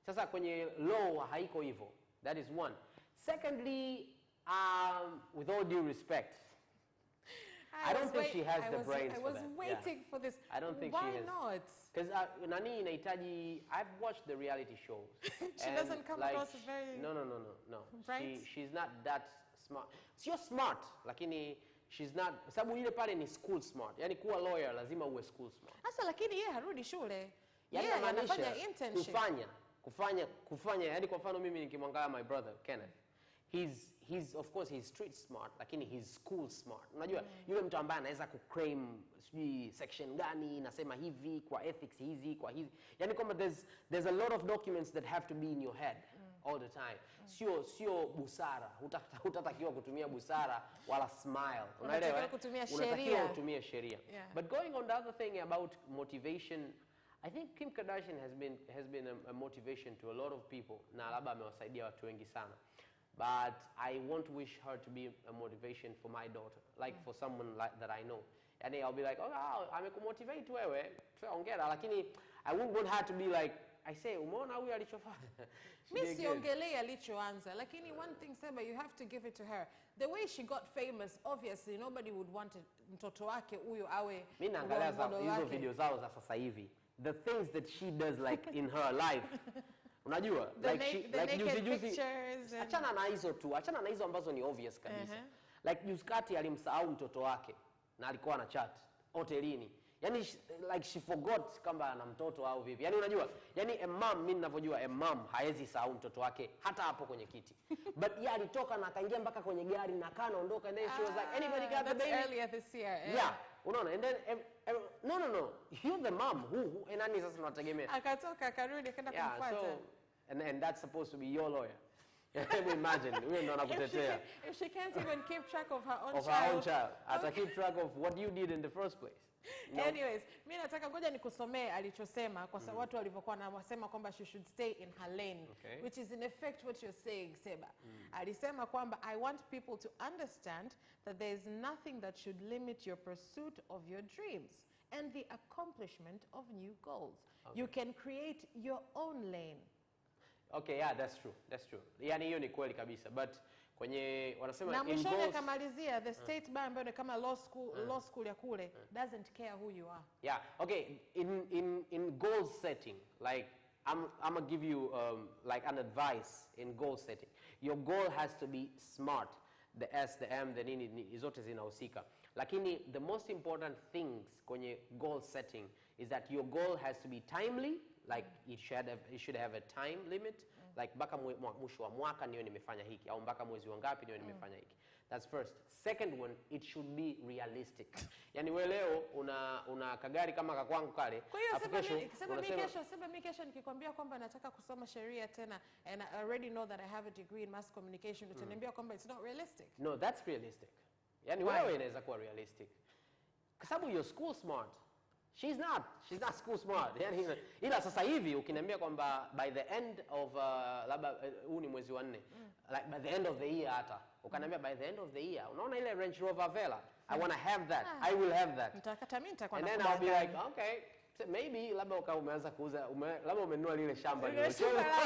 Sasa kwenye law haiko hivyo. That is one. Secondly, with all due respect, I don't think she has the brains for that. I was waiting for this. I don't think Why she has. not? Because nani inahitaji, I've watched the reality shows. She doesn't come across as very... No. Right? She's not that smart. You're smart, lakini she's not, sababu ile pale ni school smart. Yani kuwa lawyer lazima uwe school smart. Sasa lakini yeye harudi shule. Yani Yeye anafanya internship. Kufanya, yani kwa mfano mimi nikimwangalia my brother Kenneth. He's of course he's street smart, lakini he's school smart. Unajua yule mtu ambaye anaweza kuclaim sijui section gani inasema hivi kwa ethics hizi kwa hizi. Yani kwamba there's a lot of documents that have to be in your head all the time. Sio busara. Hutatakiwa kutumia busara wala smile. Unaelewa? Unatakiwa kutumia sheria. But going on the other thing about motivation, I think Kim Kardashian has been a motivation to a lot of people. Na labda amewasaidia watu wengi sana. But I won't wish her to be a motivation for my daughter, like for someone that I know. And I'll be like, oh, amekumotivate wewe, ongera. Lakini I wouldn't want her to be like, I say, umeona huyu alichofanya. Mimi siongelei alichoanza, lakini one thing Seba, you have to give it to her. The way she got famous, obviously nobody would want mtoto wake huyo awe. Mimi naangalia hizo video zao za sasa hivi. The things that she does like in her life. Unajua, like juzi achana na hizo tu, achana na hizo ambazo ni obvious kabisa. Like juzi kati alimsahau mtoto wake na alikuwa na chat hotelini. Yani like she forgot kama ana mtoto au vipi. Yani unajua, yani a mom, mimi ninavyojua a mom haezi sahau mtoto wake hata hapo kwenye kiti. But yeye alitoka na akaingia mpaka kwenye gari na akaondoka, and then she was like, anybody got the baby? Earlier this year. Yeah. Unaona, and then no. You're the mom who nani sasa tunategemea. Akatoka akarudi akaenda kumfuata. So and that's supposed to be your lawyer. Imagine, wewe ndo anakutetea. If she can't even keep track of her own child. Ata keep track of what you did in the first place. No. Anyways, mimi nataka ngoja nikusomee alichosema kwa sababu watu walivyokuwa wanasema kwamba she should stay in her lane, which is in effect what you're saying, Seba. Alisema kwamba I want people to understand that there is nothing that should limit your pursuit of your dreams and the accomplishment of new goals. You can create your own lane. Okay, yeah, that's true. Yani hiyo ni kweli kabisa, but kwenye wanasema na mwishoni akamalizia the state bar ambayo ni kama law school ya kule doesn't care who you are. Yeah, okay, in goal setting, like I'm gonna give you like an advice in goal setting. Your goal has to be smart. The S, the M, the nini zote zinahusika. Lakini the most important things kwenye goal setting is that your goal has to be timely. Like it should have a time limit. Like mpaka mwisho wa mwaka niwe nimefanya hiki au mpaka mwezi wangapi niwe nimefanya hiki. That's first. Second one, it should be realistic. Yani wewe leo una kagari kama kakwangu kale. Kwa hiyo sema mimi kesho nikikwambia kwamba nataka kusoma sheria tena and I already know that I have a degree in mass communication, utaniambia kwamba it's not realistic. No, that's realistic. Yani wewe inaweza kuwa realistic. Kwa sababu you're school smart. She's not school smart. Yani ila sasa hivi ukiniambia kwamba by the end of labda huu ni mwezi wa 4, like by the end of the year hata ukaniambia by the end of the year, unaona ile Range Rover Vela, I want to have that. I will have that. Nitakata mimi nitakuwa and then I'll be like, okay, so maybe labda umeanza kuuza labda umenunua lile shamba lile la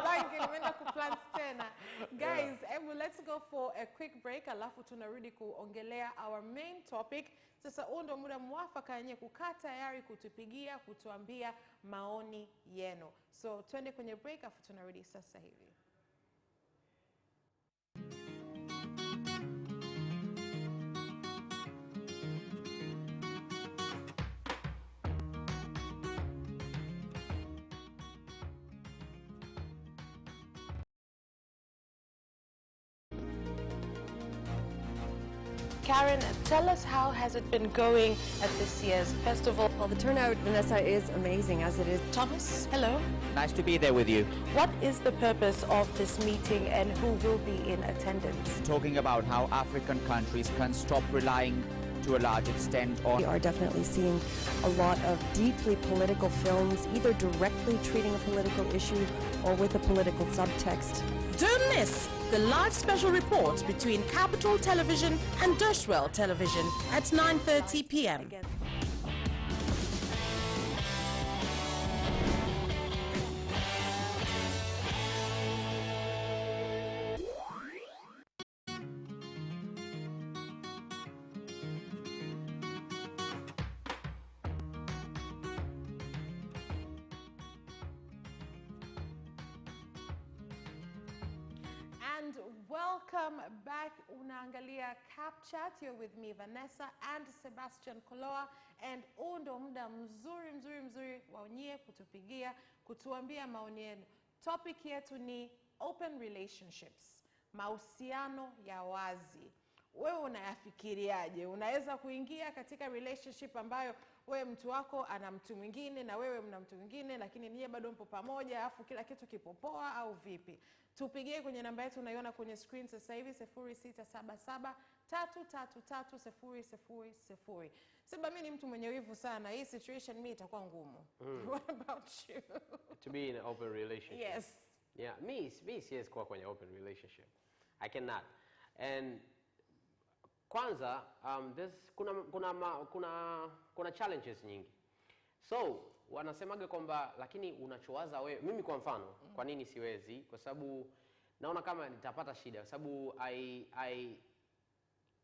bangi limeenda kuplant tena. Guys, let's go for a quick break, alafu tunarudi kuongelea our main topic. Sasa huo ndo muda mwafaka yenye kukaa tayari kutupigia, kutuambia maoni yenu. So twende kwenye break, afu tunarudi sasa hivi. Karen, tell us, how has it been going at this year's festival? Well, the turnout, Vanessa, is amazing, as it is. Thomas, hello. Nice to be there with you. What is the purpose of this meeting and who will be in attendance? Talking about how African countries can stop relying to a large extent on... We are definitely seeing a lot of deeply political films, either directly treating a political issue or with a political subtext. Don't miss the live special report between Capital Television and Dashwell Television at 9:30 p.m. And welcome back. Unaangalia Cap Chat. You're with me, Vanessa, and Sebastian Koloa. And ndo muda mzuri wa nyie kutupigia, kutuambia maoni yenu. Topic yetu ni open relationships, mahusiano ya wazi. Wewe unayafikiriaje? Unaweza kuingia katika relationship ambayo wewe mtu wako ana mtu mwingine na wewe mna mtu mwingine, lakini nyie bado mpo pamoja, afu kila kitu kipopoa, au vipi? Tupigie kwenye namba yetu unaiona kwenye screen sasa hivi 0677333000. Sema mimi ni mtu mwenye wivu sana. Hii situation mimi itakuwa ngumu. What about you? To be in an open relationship. Yes. Yeah, me siwezi kuwa kwenye open relationship. I cannot. And kwanza kuna challenges nyingi. So wanasemaga kwamba lakini unachowaza wewe, mimi kwa mfano kwa nini siwezi? Kwa sababu naona kama nitapata shida, kwa sababu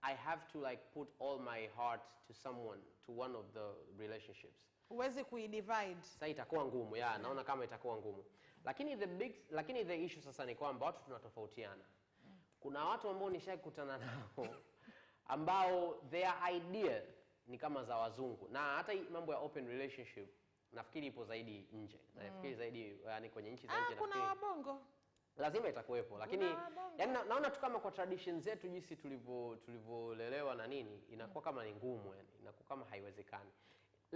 I have to like put all my heart to someone, to one of the relationships. Huwezi kuidivide. Sasa itakuwa ngumu, naona kama itakuwa ngumu. Lakini the issue sasa ni kwamba watu tunatofautiana. Kuna watu ambao nishakutana nao ambao their idea ni kama za wazungu, na hata mambo ya open relationship nafikiri ipo zaidi nje. Nafikiri zaidi yani kwenye nchi za nje nafikiri. Kuna wabongo. Lazima itakuwepo, lakini yani naona tu kama kwa traditions zetu jinsi tulivyolelewa na nini, inakuwa kama ni ngumu, yani inakuwa kama haiwezekani.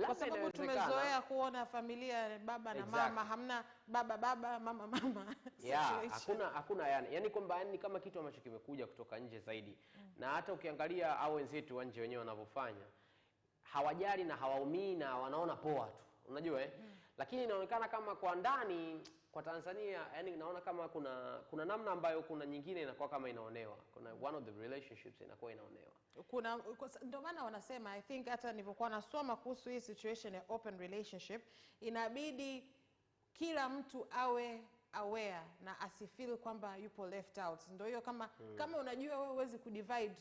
Kwa sababu tumezoea kuona familia baba na mama, hamna baba mama hakuna yani kwamba ni kama kitu ambacho kimekuja kutoka nje zaidi. Na hata ukiangalia au wenzetu wa nje wenyewe wanavyofanya, hawajali na hawaumii na wanaona poa tu, unajua lakini inaonekana kama kwa ndani kwa Tanzania, yani naona kama kuna namna ambayo kuna nyingine inakuwa kama inaonewa. Kuna one of the relationships inakuwa inaonewa. Ndio maana wanasema, I think hata nilipokuwa nasoma kuhusu hii situation ya open relationship, inabidi kila mtu awe aware na asifeel kwamba yupo left out. Ndio hiyo kama unajua wewe huwezi kudivide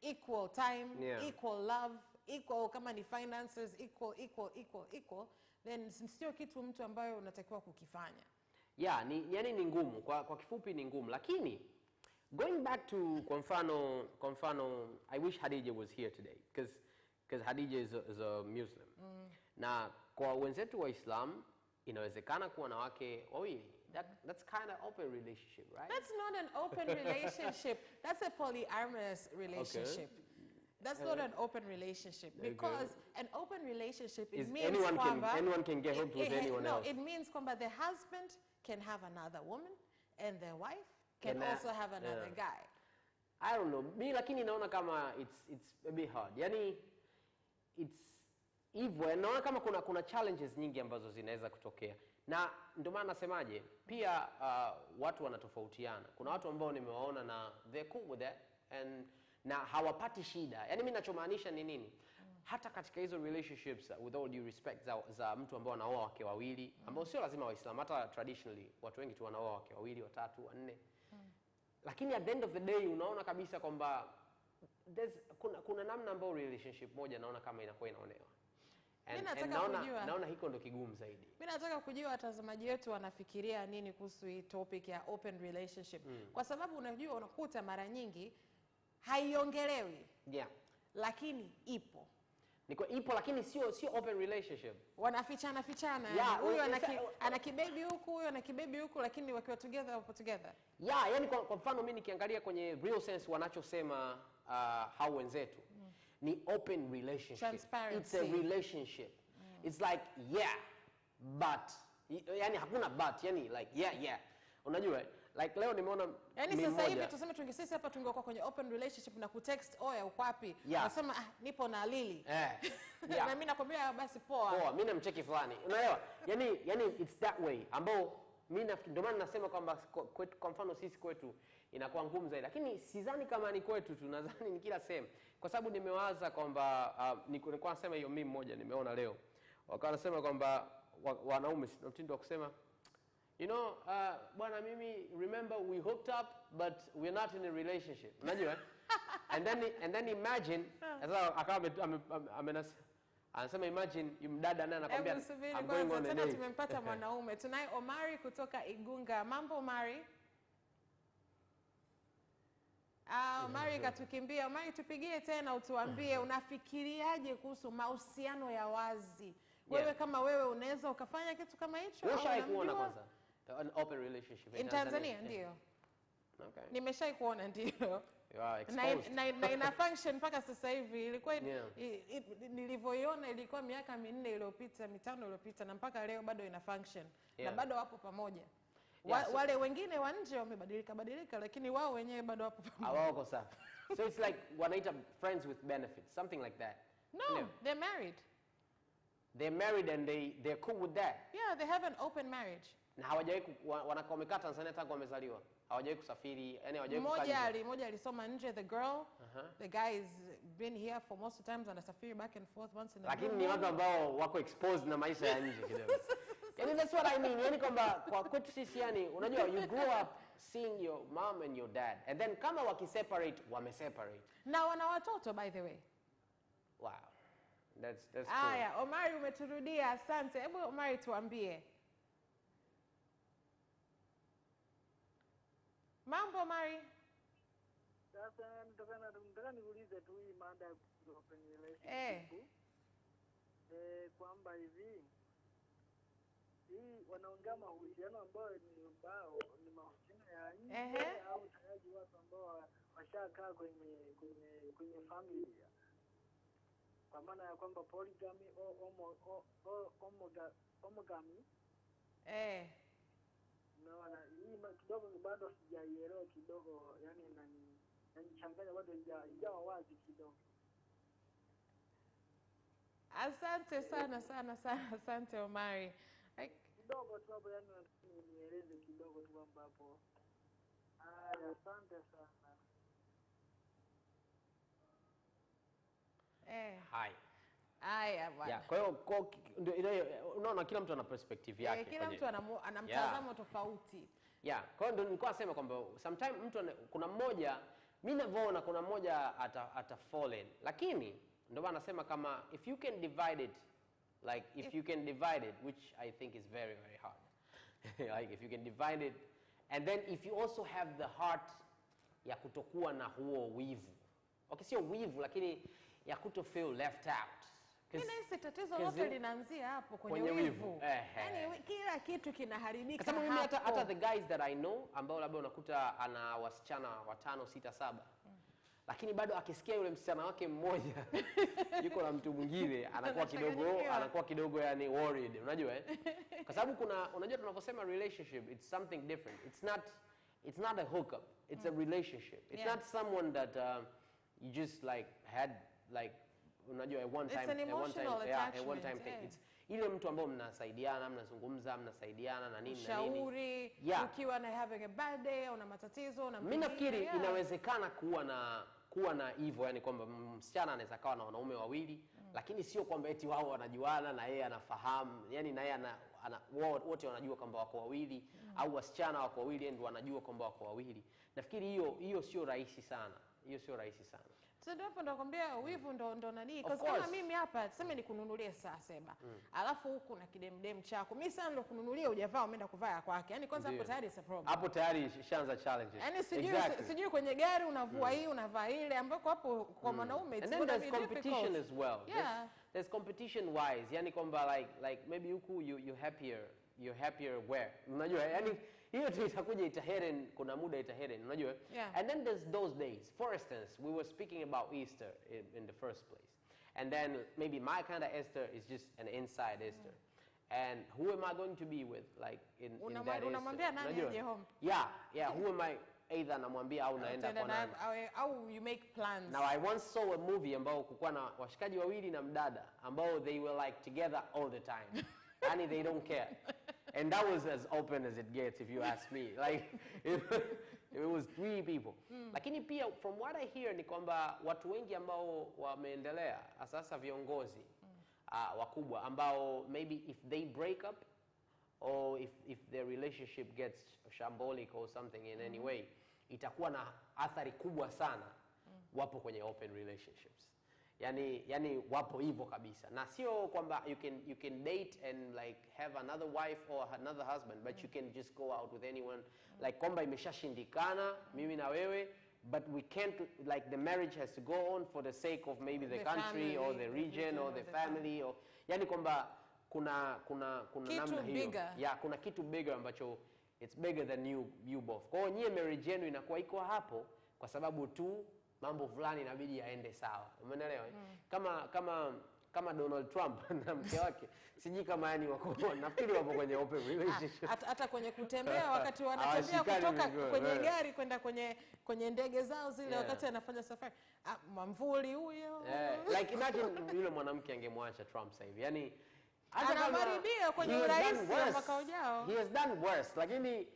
equal time, equal love, equal kama ni finances, equal, then sio kitu mtu ambayo unatakiwa kukifanya. Yani ni ngumu. Kwa kifupi ni ngumu. Lakini going back to kwa mfano I wish Hadija was here today because Hadija is a Muslim. Na kwa wenzetu wa Islam inawezekana kuwa na wake wawili. That's kind of open relationship, right? That's not an open relationship. That's a polyamorous relationship. Okay. That's not an open relationship, because an open relationship means anyone can get hooked with anyone else. No, it means kwamba the husband can have another woman and the wife can also have another guy. I don't know. Lakini naona kama it's a bit hard. Yani hivyo naona kama kuna challenges nyingi ambazo zinaweza kutokea, na ndio maana nasemaje pia watu wanatofautiana. Kuna watu ambao nimewaona na they're cool with that and na hawapati shida. Yani mimi ninachomaanisha ni nini? Hata katika hizo relationships with all due respect za mtu ambao anaoa wake wawili ambao sio lazima Waislamu, hata traditionally watu wengi tu wanaoa wake wawili, watatu, wanne. Lakini at the end of the day unaona kabisa kwamba kuna namna ambayo relationship moja naona kama inakuwa inaonewa. Naona hiko ndo kigumu zaidi. Mimi nataka kujua watazamaji wetu wanafikiria nini kuhusu hii topic ya open relationship. Kwa sababu unajua unakuta mara nyingi haiongelewi. Yeah. Lakini ipo. Ipo lakini sio open relationship. Wanafichana. Yeah, huyu ana kibaby huku, huyu ana kibaby huku, lakini wakiwa together wapo together. Yeah, yani kwa mfano mimi nikiangalia kwenye real sense wanachosema hao wenzetu ni open relationship. Transparency. It's a relationship. It's like yeah, but yani hakuna but, yani like yeah. Unajua like leo nimeona yani sasa hivi tuseme tungesisi hapa tungekuwa kwenye open relationship na kutext oya uko wapi? Nasema nipo na Lili. Na mimi nakwambia basi poa. Mimi namcheki fulani. Unaelewa? Yani it's that way. Ambao mimi nafikiri ndio maana nasema kwamba kwa mfano sisi kwetu inakuwa ngumu zaidi. Lakini sidhani kama ni kwetu tu, nadhani ni kila sehemu. Kwa sababu nimewaza kwamba nilikuwa nasema hiyo mimi mmoja nimeona leo. Wakawa nasema kwamba wanaume mtindo wa kusema you know, bwana mimi remember we hooked up but we're not in a relationship. Unajua? and then imagine sasa akawa anasema imagine mdada naye anakuambia I'm going on a date. Tumempata mwanaume. Tunaye Omari kutoka Igunga. Mambo Omari? Omari katukimbia. Omari tupigie tena utuambie unafikiriaje kuhusu mahusiano ya wazi. Wewe kama wewe unaweza ukafanya kitu kama hicho? Ushawahi kuona kwanza an open relationship in Tanzania? Ndio. Okay. Nimeshawahi kuona ndio. Na ina function mpaka sasa hivi. Ilikuwa nilivyoiona ilikuwa miaka 4 iliyopita, 5 iliyopita na mpaka leo bado ina function. Na bado wapo pamoja. Wale wengine wa nje wamebadilika lakini wao wenyewe bado wapo pamoja. Hawako sawa. So it's like wanaita friends with benefits, something like that. No, they're married. They're married and they're cool with that. Yeah, they have an open marriage. Na hawajawahi wanakaa Tanzania tangu wamezaliwa. Hawajawahi kusafiri, yani hawajawahi kufanya. Mmoja alisoma nje, the girl. The guy has been here for most of the times, anasafiri back and forth once in a while. Lakini ni watu ambao wako exposed na maisha ya nje kidogo. Yani that's what I mean. Yani kwamba kwa kwetu sisi yani unajua you grow up seeing your mom and your dad and then kama wakiseparate wameseparate. Na wana watoto by the way. Wow. That's cool. Aya, Omari umeturudia, asante. Hebu Omari tuambie. Mambo Omari? Sasa nataka niulize tu hii mada ya open relationship. Kwamba hivi hii wanaongea mahusiano ambayo ni mahusiano ya nje au tayari watu ambao washakaa kwenye familia. Kwa maana ya kwamba polygamy au homogamy. Naona hii kidogo bado sijaielewa kidogo, yani inanichanganya bado haijawa wazi kidogo. Asante sana, asante Omari. Kidogo tu hapo yani nieleze kidogo tu ambapo. Asante sana. Haya bwana. Kwa hiyo unaona kila mtu ana perspective yake. Kila mtu ana mtazamo tofauti. Kwa hiyo ndio nilikuwa nasema kwamba sometimes mtu kuna mmoja mimi ninavyoona kuna mmoja ata fallen. Lakini ndio maana nasema kama if you can divide it which I think is very very hard. Like if you can divide it and then if you also have the heart ya kutokuwa na huo wivu. Okay, sio wivu lakini ya kuto feel left out. Mimi nahisi tatizo lote linaanzia hapo kwenye wivu. Yaani kila kitu kinaharibika hapo. Kwa sababu mimi hata the guys that I know ambao labda unakuta ana wasichana 5, 6, 7. Lakini bado akisikia yule msichana wake mmoja yuko na mtu mwingine anakuwa kidogo yani worried, unajua Kwa sababu unajua tunaposema relationship it's something different. It's not a hookup. It's a relationship. It's not someone that you just like had like unajua a one time thing. It's ile mtu ambao mnasaidiana, mnazungumza, mnasaidiana na nini na nini. Ushauri, ukiwa na having a bad day au una matatizo na mimi nafikiri inawezekana kuwa na hivyo, yani kwamba msichana anaweza kawa na wanaume wawili, lakini sio kwamba eti wao wanajuana na yeye anafahamu, yani na yeye wote wanajua kwamba wako wawili, au wasichana wako wawili ndio wanajua kwamba wako wawili. Nafikiri hiyo sio rahisi sana. Sasa ndio hapo ndo nakwambia wivu ndo nani, kwa kama mimi hapa tuseme nikununulie saa Seba. Alafu huku na kidemdem chako. Mimi sana ndo kununulia hujavaa umeenda kuvaa kwake. Yaani kwanza hapo tayari is a problem. Hapo tayari ishaanza challenges. Yaani sijui kwenye gari unavua hii unavaa ile ambako hapo kwa mwanaume it's going to be competition as well. There's competition wise. Yaani kwamba like maybe huku you're happier where. Unajua yaani hiyo tu itakuja itaheren, kuna muda itaheren, unajua? And then there's those days. For instance, we were speaking about Easter in the first place. And then maybe my kind of Easter is just an inside Easter. And who am I going to be with like in that Easter? Unamwambia nani aje home? Yeah, who am I either namwambia au naenda kwa nani? Au you make plans. Now I once saw a movie ambao kulikuwa na washikaji wawili na mdada ambao they were like together all the time. And they don't care. And that was as open as it gets, if you ask me. Like, it was 3 people. Lakini pia, from what I hear, ni kwamba watu wengi ambao wameendelea, sasa viongozi wakubwa, ambao maybe if they break up, or if their relationship gets shambolic or something in any way, itakuwa na athari kubwa sana, wapo kwenye open relationships. Yani wapo hivyo kabisa. Na sio kwamba you can date and like have another wife or another husband, but you can just go out with anyone. Like kwamba imeshashindikana mimi na wewe, but we can't, like the marriage has to go on for the sake of maybe the country family, or the region or the family or yani kwamba kuna namna hiyo. Kuna kitu bigger ambacho it's bigger than you both. Kwa hiyo nyie marriage yenu inakuwa iko hapo kwa sababu tu mambo fulani inabidi yaende sawa. Umeelewa? Kama Donald Trump na mke wake, siji kama yani wako, nafikiri wapo kwenye open relationship. Hata kwenye kutembea, wakati wanatembea kutoka kwenye gari kwenda kwenye ndege zao zile, wakati anafanya safari, mamvuli huyo. Like imagine yule mwanamke angemwacha Trump sasa hivi. Yani anamaribia kwenye urais wa mwaka ujao. He has done worse. Lakini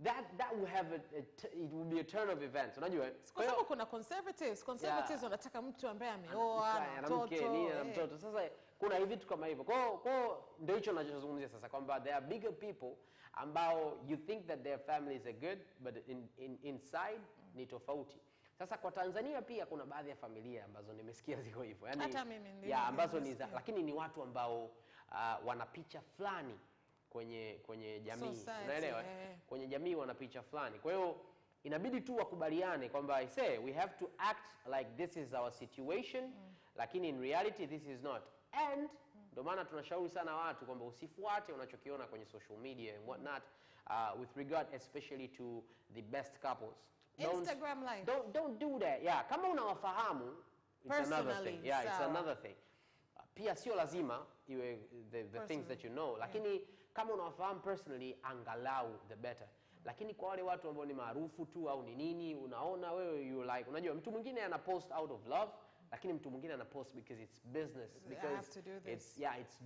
that will have it will be a turn of events, unajua? Kwa sababu kuna conservatives wanataka mtu ambaye ameoa na mtoto. Sasa kuna hivi vitu kama hivyo. Kwa ndio hicho ninachozungumzia sasa, kwamba there are bigger people ambao you think that their families are good, but inside ni tofauti. Sasa kwa Tanzania pia kuna baadhi ya familia ambazo nimesikia ziko hivyo. Yani hata mimi ndio. Ambazo ni lakini ni watu ambao wana picha fulani kwenye jamii. Unaelewa? Kwenye jamii wana picha fulani. Kwa hiyo inabidi tu wakubaliane kwamba I say we have to act like this is our situation, lakini in reality this is not. And ndio maana tunashauri sana watu kwamba usifuate unachokiona kwenye social media and what not, with regard especially to the best couples. Instagram live. Don't do that. Kama unawafahamu, it's another thing. It's another thing. Pia sio lazima iwe the things that you know, lakini kama unawafahamu personally, angalau the better. Lakini kwa wale watu ambao ni maarufu tu au ni nini, unaona wewe you like, unajua mtu mwingine ana post out of love, lakini mtu mwingine ana post because it's business, because it's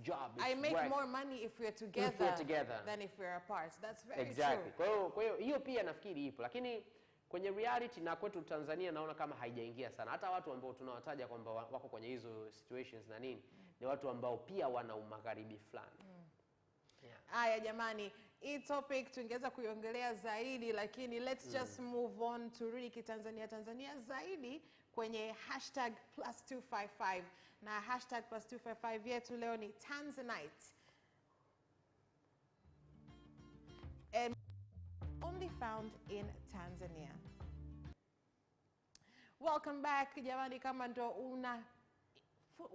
job, it's I make work. More money if we're together than if we're apart. That's very true. Kwa hiyo pia nafikiri ipo, lakini kwenye reality na kwetu Tanzania naona kama haijaingia sana. Hata watu ambao tunawataja kwamba wako kwenye hizo situations na nini, ni watu ambao pia wana umagharibi fulani. Haya jamani, hii topic tungeweza kuiongelea zaidi, lakini let's just move on to Riki Tanzania zaidi kwenye #+255, na #+255 yetu leo ni Tanzanite. And only found in Tanzania. Welcome back jamani, kama ndo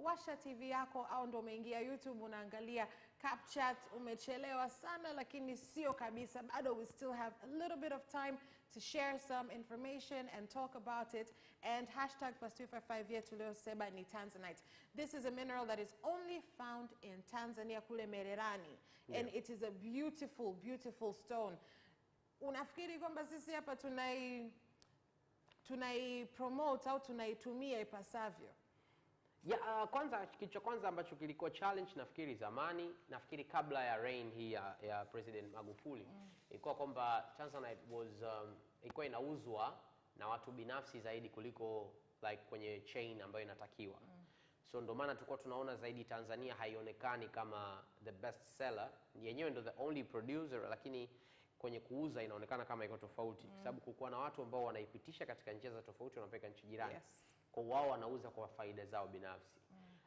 washa TV yako au ndo umeingia YouTube unaangalia CapChat, umechelewa sana, lakini sio kabisa, bado we still have a little bit of time to share some information and talk about it. And #+255 yetu leo Seba ni Tanzanite. This is a mineral that is only found in Tanzania kule Mererani, and it is a beautiful, beautiful stone. Unafikiri kwamba sisi hapa tunai promote au tunaitumia ipasavyo? Kwanza kitu cha kwanza ambacho kilikuwa challenge nafikiri zamani, nafikiri kabla ya reign hii ya President Magufuli, ilikuwa kwamba Tanzanite ilikuwa inauzwa na watu binafsi zaidi kuliko like kwenye chain ambayo inatakiwa. So ndo maana tulikuwa tunaona zaidi Tanzania haionekani kama the best seller. Yenyewe ndo the only producer, lakini kwenye kuuza inaonekana kama iko tofauti. Kwa sababu kulikuwa na watu ambao wanaipitisha katika njia za tofauti wanapeka nchi jirani. Kwa wao wanauza kwa faida zao binafsi.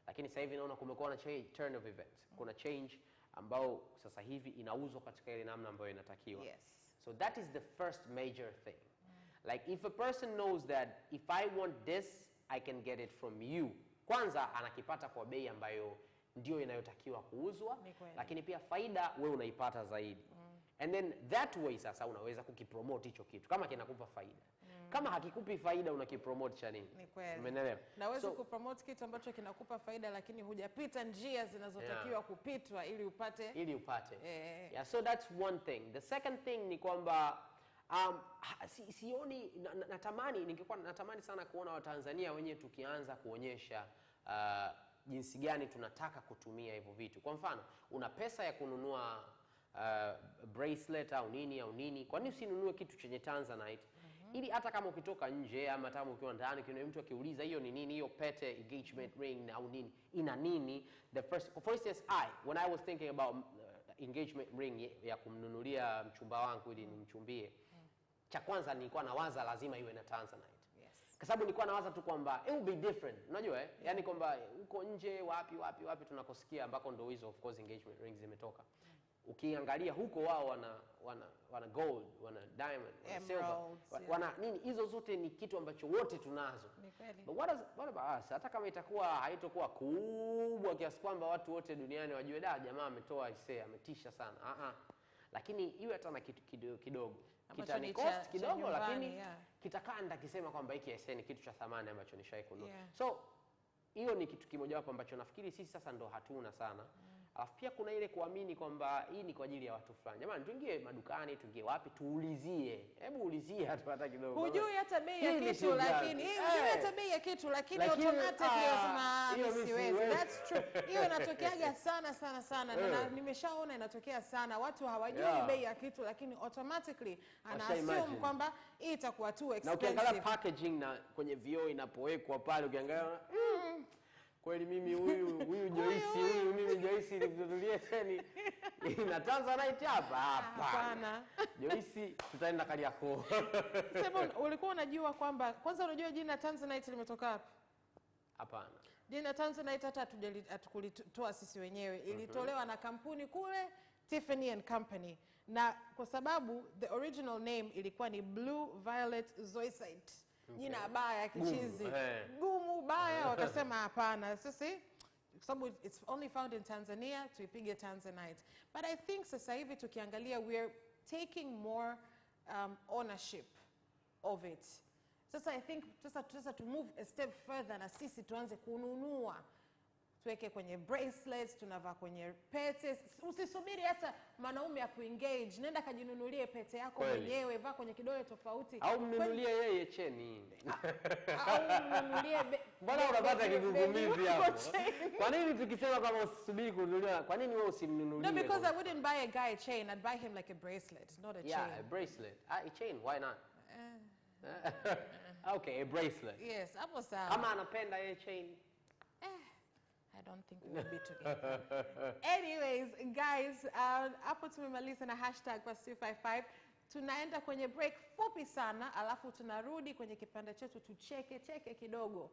Lakini sasa hivi naona kumekuwa na turn of events. Kuna change ambao sasa hivi inauzwa katika ile namna ambayo inatakiwa. So that is the first major thing. Like if a person knows that if I want this, I can get it from you. Kwanza anakipata kwa bei ambayo ndio inayotakiwa kuuzwa, lakini pia faida wewe unaipata zaidi. And then that way sasa unaweza kukipromote hicho kitu kama kinakupa faida. Kama hakikupi faida unakipromote cha nini? Umeelewa? Naweza kupromote kitu ambacho kinakupa faida lakini hujapita njia zinazotakiwa kupitwa ili upate. Yeah, so that's one thing. The second thing ni kwamba sioni natamani sana kuona Watanzania wenyewe tukianza kuonyesha jinsi gani tunataka kutumia hivyo vitu. Kwa mfano, una pesa ya kununua bracelet au nini, kwa nini usinunue kitu chenye Tanzanite? Ili hata kama ukitoka nje ama hata ukiwa ndani kuna mtu akiuliza hiyo ni nini, hiyo pete, engagement ring au nini, ina nini? For instance, when I was thinking about engagement ring ya kumnunulia mchumba wangu ili nimchumbie, cha kwanza nilikuwa nawaza lazima iwe na Tanzanite. Kwa sababu nilikuwa nawaza tu kwamba it will be different, unajua yani kwamba uko nje wapi tunakosikia ambako ndo hizo of course engagement rings zimetoka. Ukiangalia huko wao wana gold, wana diamond, wana silver, wana nini, hizo zote ni kitu ambacho wote tunazo. But what about us? Hata kama itakuwa haitokuwa kubwa kiasi kwamba watu wote duniani wajue jamaa ametoa isee, ametisha sana. Lakini iwe hata na kitu kidogo. Kitani cost kidogo lakini kitakaa ndakisema kwamba hiki isee ni kitu cha thamani ambacho nishai kununua. So hiyo ni kitu kimoja wapo ambacho nafikiri sisi sasa ndo hatuna sana. Alafu pia kuna ile kuamini kwamba hii ni kwa ajili ya watu fulani. Jamani, tuingie madukani, tuingie wapi, tuulizie. Hebu ulizie hata kidogo. Hujui hata bei ya kitu lakini hujui hata bei ya kitu lakini automatically unasema siwezi. That's true. Hiyo inatokeaga sana na nimeshaona inatokea sana. Watu hawajui bei ya kitu lakini automatically anaassume kwamba hii itakuwa too expensive. Na ukiangalia packaging na kwenye vioo inapowekwa pale ukiangalia kweli mimi huyu Joyce nikununulie tena ina Tanzanite hapana. Joyce tutaenda Kariakoo. Sema ulikuwa unajua kwamba kwanza unajua jina Tanzanite limetoka wapi? Hapana. Jina Tanzanite hata hatukulitoa sisi wenyewe. Ilitolewa na kampuni kule Tiffany and Company. Na kwa sababu the original name ilikuwa ni Blue Violet Zoisite. Jina baya kichizi. Gumu baya wakasema hapana. Sisi sababu it's only found in Tanzania, tuipige Tanzanite. But I think sasa hivi tukiangalia we're taking more ownership of it. Sasa I think sasa to move a step further na sisi tuanze kununua. Tuweke kwenye bracelets, tunavaa kwenye pete. Usisubiri hata mwanaume akuengage, nenda kajinunulie pete yako mwenyewe, vaa kwenye kidole tofauti. Au mnunulie yeye cheni. Au mnunulie mbona unapata kigugumizi hapo? Kwa nini tukisema kama usisubiri kununulia, kwa nini wewe usimnunulie? No, because I wouldn't buy a guy a chain, I'd buy him like a bracelet, not a chain. Yeah, a bracelet. A chain, why not? Okay, a bracelet. Yes, hapo sawa. Kama anapenda yeye chain. I don't think we'll be together. Anyways, guys, hapo tumemaliza na hashtag kwa 255. Tunaenda kwenye break fupi sana, alafu tunarudi kwenye kipande chetu tucheke kidogo.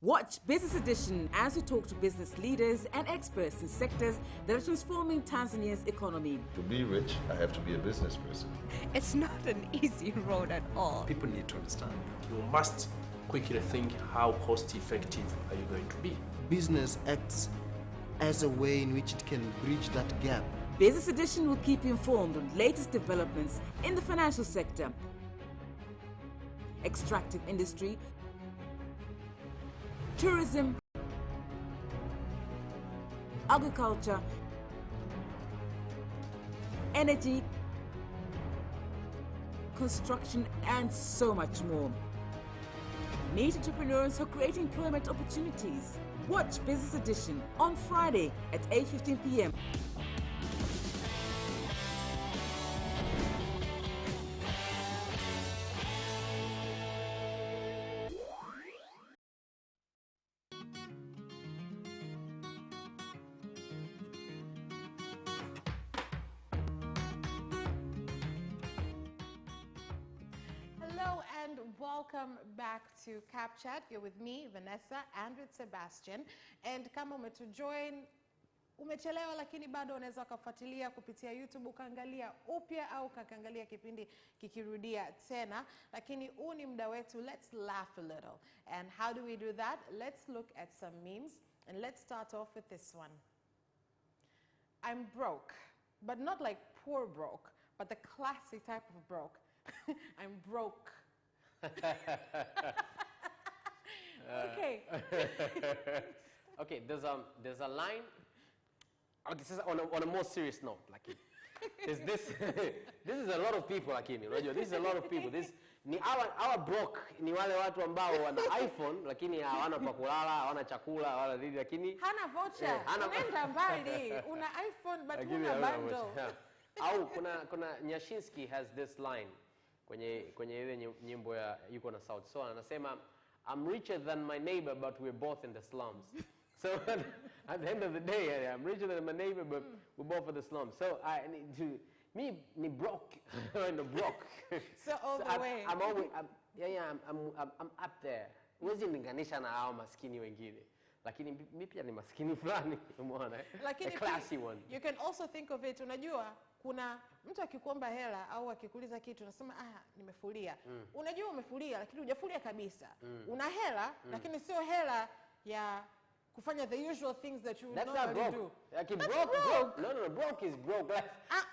Watch Business Edition as we talk to business leaders and experts in sectors that are transforming Tanzania's economy. To be rich, I have to be a business person. It's not an easy road at all. People need to understand. You must quickly think, how cost effective are you going to be? Business acts as a way in which it can bridge that gap. Business Edition will keep you informed on latest developments in the financial sector. extractive industry, tourism, agriculture, energy, construction, and so much more. Meet entrepreneurs who create employment opportunities. Watch Business Edition on Friday at 8:15 p.m. Hello and welcome back to Cap Chat. You're with me, Vanessa, and with Sebastian. And kama umetujoin, umechelewa lakini bado unaweza kufuatilia kupitia YouTube ukaangalia upya au ukaangalia kipindi kikirudia tena. Lakini huu ni muda wetu, let's laugh a little. And how do we do that? Let's look at some memes and let's start off with this one. I'm broke, but not like poor broke, but the classic type of broke. I'm broke. Okay. Okay, there's a line. Oh, this is on a more serious note, like is this this is a lot of people, like this is a lot of people. This ni our broke ni wale watu ambao wana iPhone lakini hawana pa kulala, hawana chakula, hawana nini lakini hana voucher. Unaenda mbali. Una iPhone but huna bundle. Au kuna Nyashinsky has this line kwenye ile nyimbo ya yuko na South Soul anasema I'm richer than my neighbor but we're both in the slums. So at the end of the day I'm richer than my neighbor but we're both in the slums. So I need to me broke in the broke. So all the way. I'm always I'm up there. Huwezi linganisha na hao maskini wengine. Lakini mimi pia ni maskini fulani umeona a classy one. You can also think of it, unajua kuna mtu akikuomba hela au akikuuliza kitu unasema nimefulia. Unajua umefulia lakini hujafulia kabisa. Una hela lakini sio hela ya kufanya the usual things that you normally do. Like broke. No, broke is broke. Like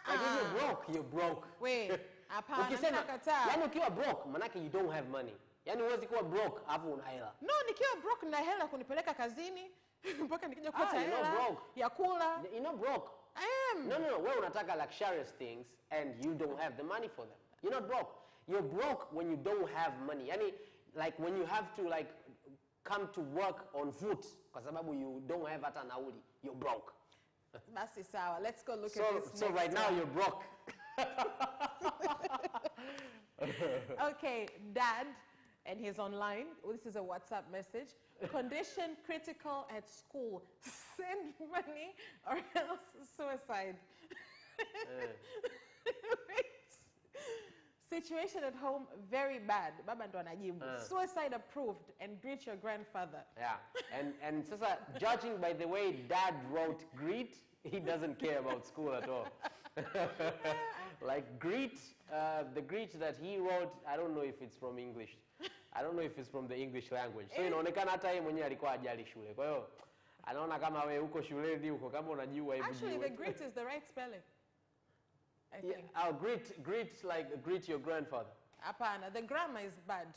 if you're broke. Wait, hapana nakataa. Yani ukiwa broke manake you don't have money. Yani huwezi kuwa broke afu una hela. No, nikiwa broke na hela kunipeleka kazini mpaka nikija kupata hela ya kula. You're not broke. I am. No, wewe unataka luxurious things and you don't have the money for them. You're not broke. You're broke when you don't have money. Yani like when you have to like come to work on foot kwa sababu you don't have hata nauli. You're broke. Basi sawa. Let's go look at this. So right now you're broke. Okay, Dad, and he's online. This is a WhatsApp message. Condition critical at school. Send money or else suicide. Situation at home very bad. Baba ndo anajibu. Suicide approved and greet your grandfather. Yeah. And sasa judging by the way Dad wrote greet, he doesn't care about school at all. Like greet, the greet that he wrote, I don't know if it's from English. I don't know if it's from the English language. So inaonekana hata yeye mwenyewe alikuwa ajali shule. Kwa hiyo anaona kama wewe uko shuleni huko kama unajua hivi. Actually the greet is the right spelling. I think. Greet like greet your grandfather. Hapana, the grammar is bad.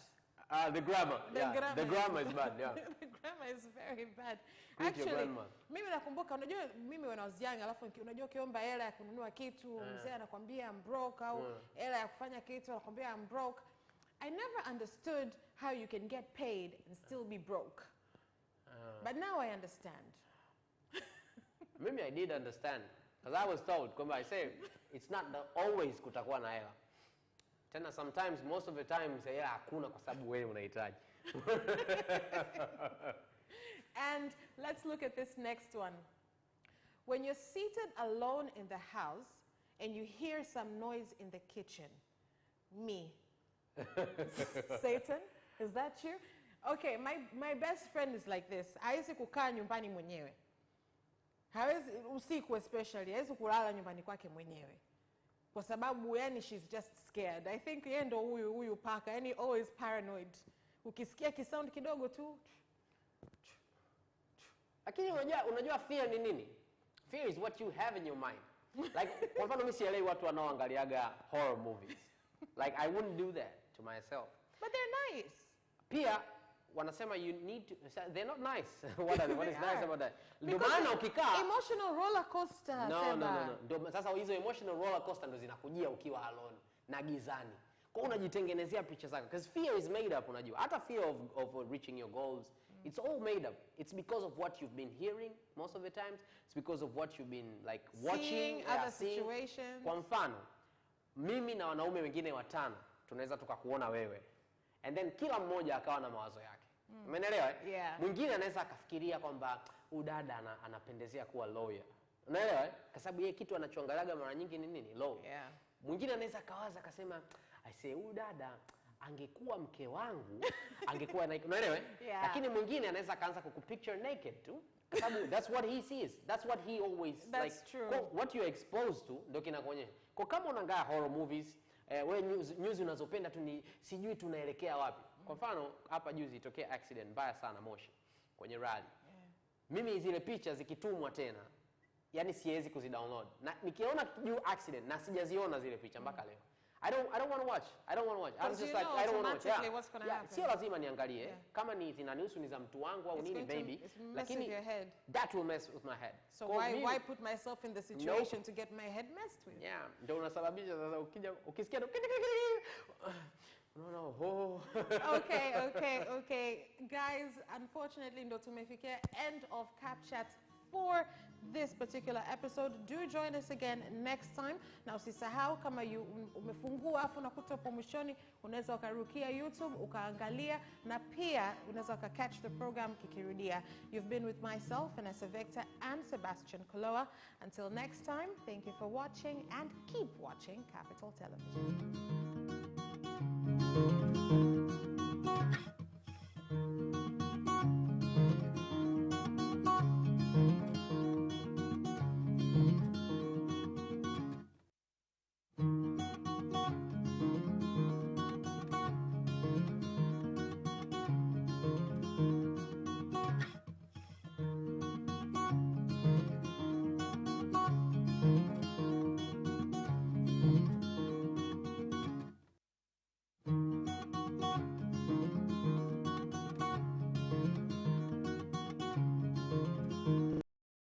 The grammar. The grammar is bad, yeah. The grammar is very bad. Greet your Actually, grandma. mimi nakumbuka unajua mimi when I was young alafu unajua ukiomba hela ya kununua kitu mzee anakuambia I'm broke au hela ya kufanya kitu anakuambia I'm broke. I never understood how you can get paid and still be broke. But now I understand. Maybe I did understand. Because I was told, kwamba I say, it's not always kutakuwa na hela. Tena sometimes, most of the times, hela hakuna kwa sababu wewe unahitaji. And let's look at this next one. When you're seated alone in the house and you hear some noise in the kitchen, me. Satan, is that you? Okay, my best friend is like this. Hawezi kukaa nyumbani mwenyewe. Hawezi usiku especially, hawezi kulala nyumbani kwake mwenyewe. Kwa sababu yani she's just scared. I think yeye ndo huyu paka, yani always paranoid. Ukisikia kisound kidogo tu. Lakini unajua fear ni nini? Fear is what you have in your mind. Like kwa mfano mimi sielewi watu wanaoangaliaga horror movies. Like I wouldn't do that to myself. But they're nice. Pia wanasema you need to, they're not nice. What is nice about that? Ndio Because maana ukikaa emotional roller coaster. No. Ndio sasa hizo emotional roller coaster ndo zinakujia ukiwa alone na gizani. Kwa unajitengenezea picha zako because fear is made up, unajua. Hata fear of reaching your goals, it's all made up. It's because of what you've been hearing most of the times. It's because of what you've been like watching, other situations. Kwa mfano, mimi na wanaume wengine 5 tunaweza tukakuona wewe. And then kila mmoja akawa na mawazo yake. Umeelewa? Yeah. Mwingine anaweza akafikiria kwamba udada anapendezea kuwa lawyer. Unaelewa? Kwa sababu yeye kitu anachoangalaga mara nyingi ni nini? Law. Yeah. Mwingine anaweza kawaza akasema I say udada angekuwa mke wangu angekuwa unaelewa? Yeah. Lakini mwingine anaweza kaanza kukupicture naked tu. Kwa sababu that's what he sees. That's what he always that's like. True. What you're exposed to ndio kinakuonyesha. Kwa kama unaangalia horror movies, wewe news unazopenda tu ni sijui tunaelekea wapi. Kwa mfano hapa juzi itokea accident mbaya sana Moshi kwenye rally. Mimi zile picha zikitumwa tena yani siwezi kuzidownload. Na nikiona juu accident na sijaziona zile picha mpaka leo. I don't want to watch. I'm just like I don't want to watch. What's going to happen. Sio lazima niangalie kama ni zinanihusu ni za mtu wangu au nini baby. Lakini that will mess with my head. So why put myself in the situation to get my head messed with? Yeah, ndio unasababisha sasa ukisikia No. Okay. Guys, unfortunately, ndo tumefikia end of CapChat for this particular episode. Do join us again next time. Na usisahau kama umefungua afu unakuta hapo mwishoni unaweza ukarukia YouTube ukaangalia na pia unaweza catch the program kikirudia. You've been with myself, Vanessa Victor and Sebastian Koloa. Until next time, thank you for watching and keep watching Capital Television.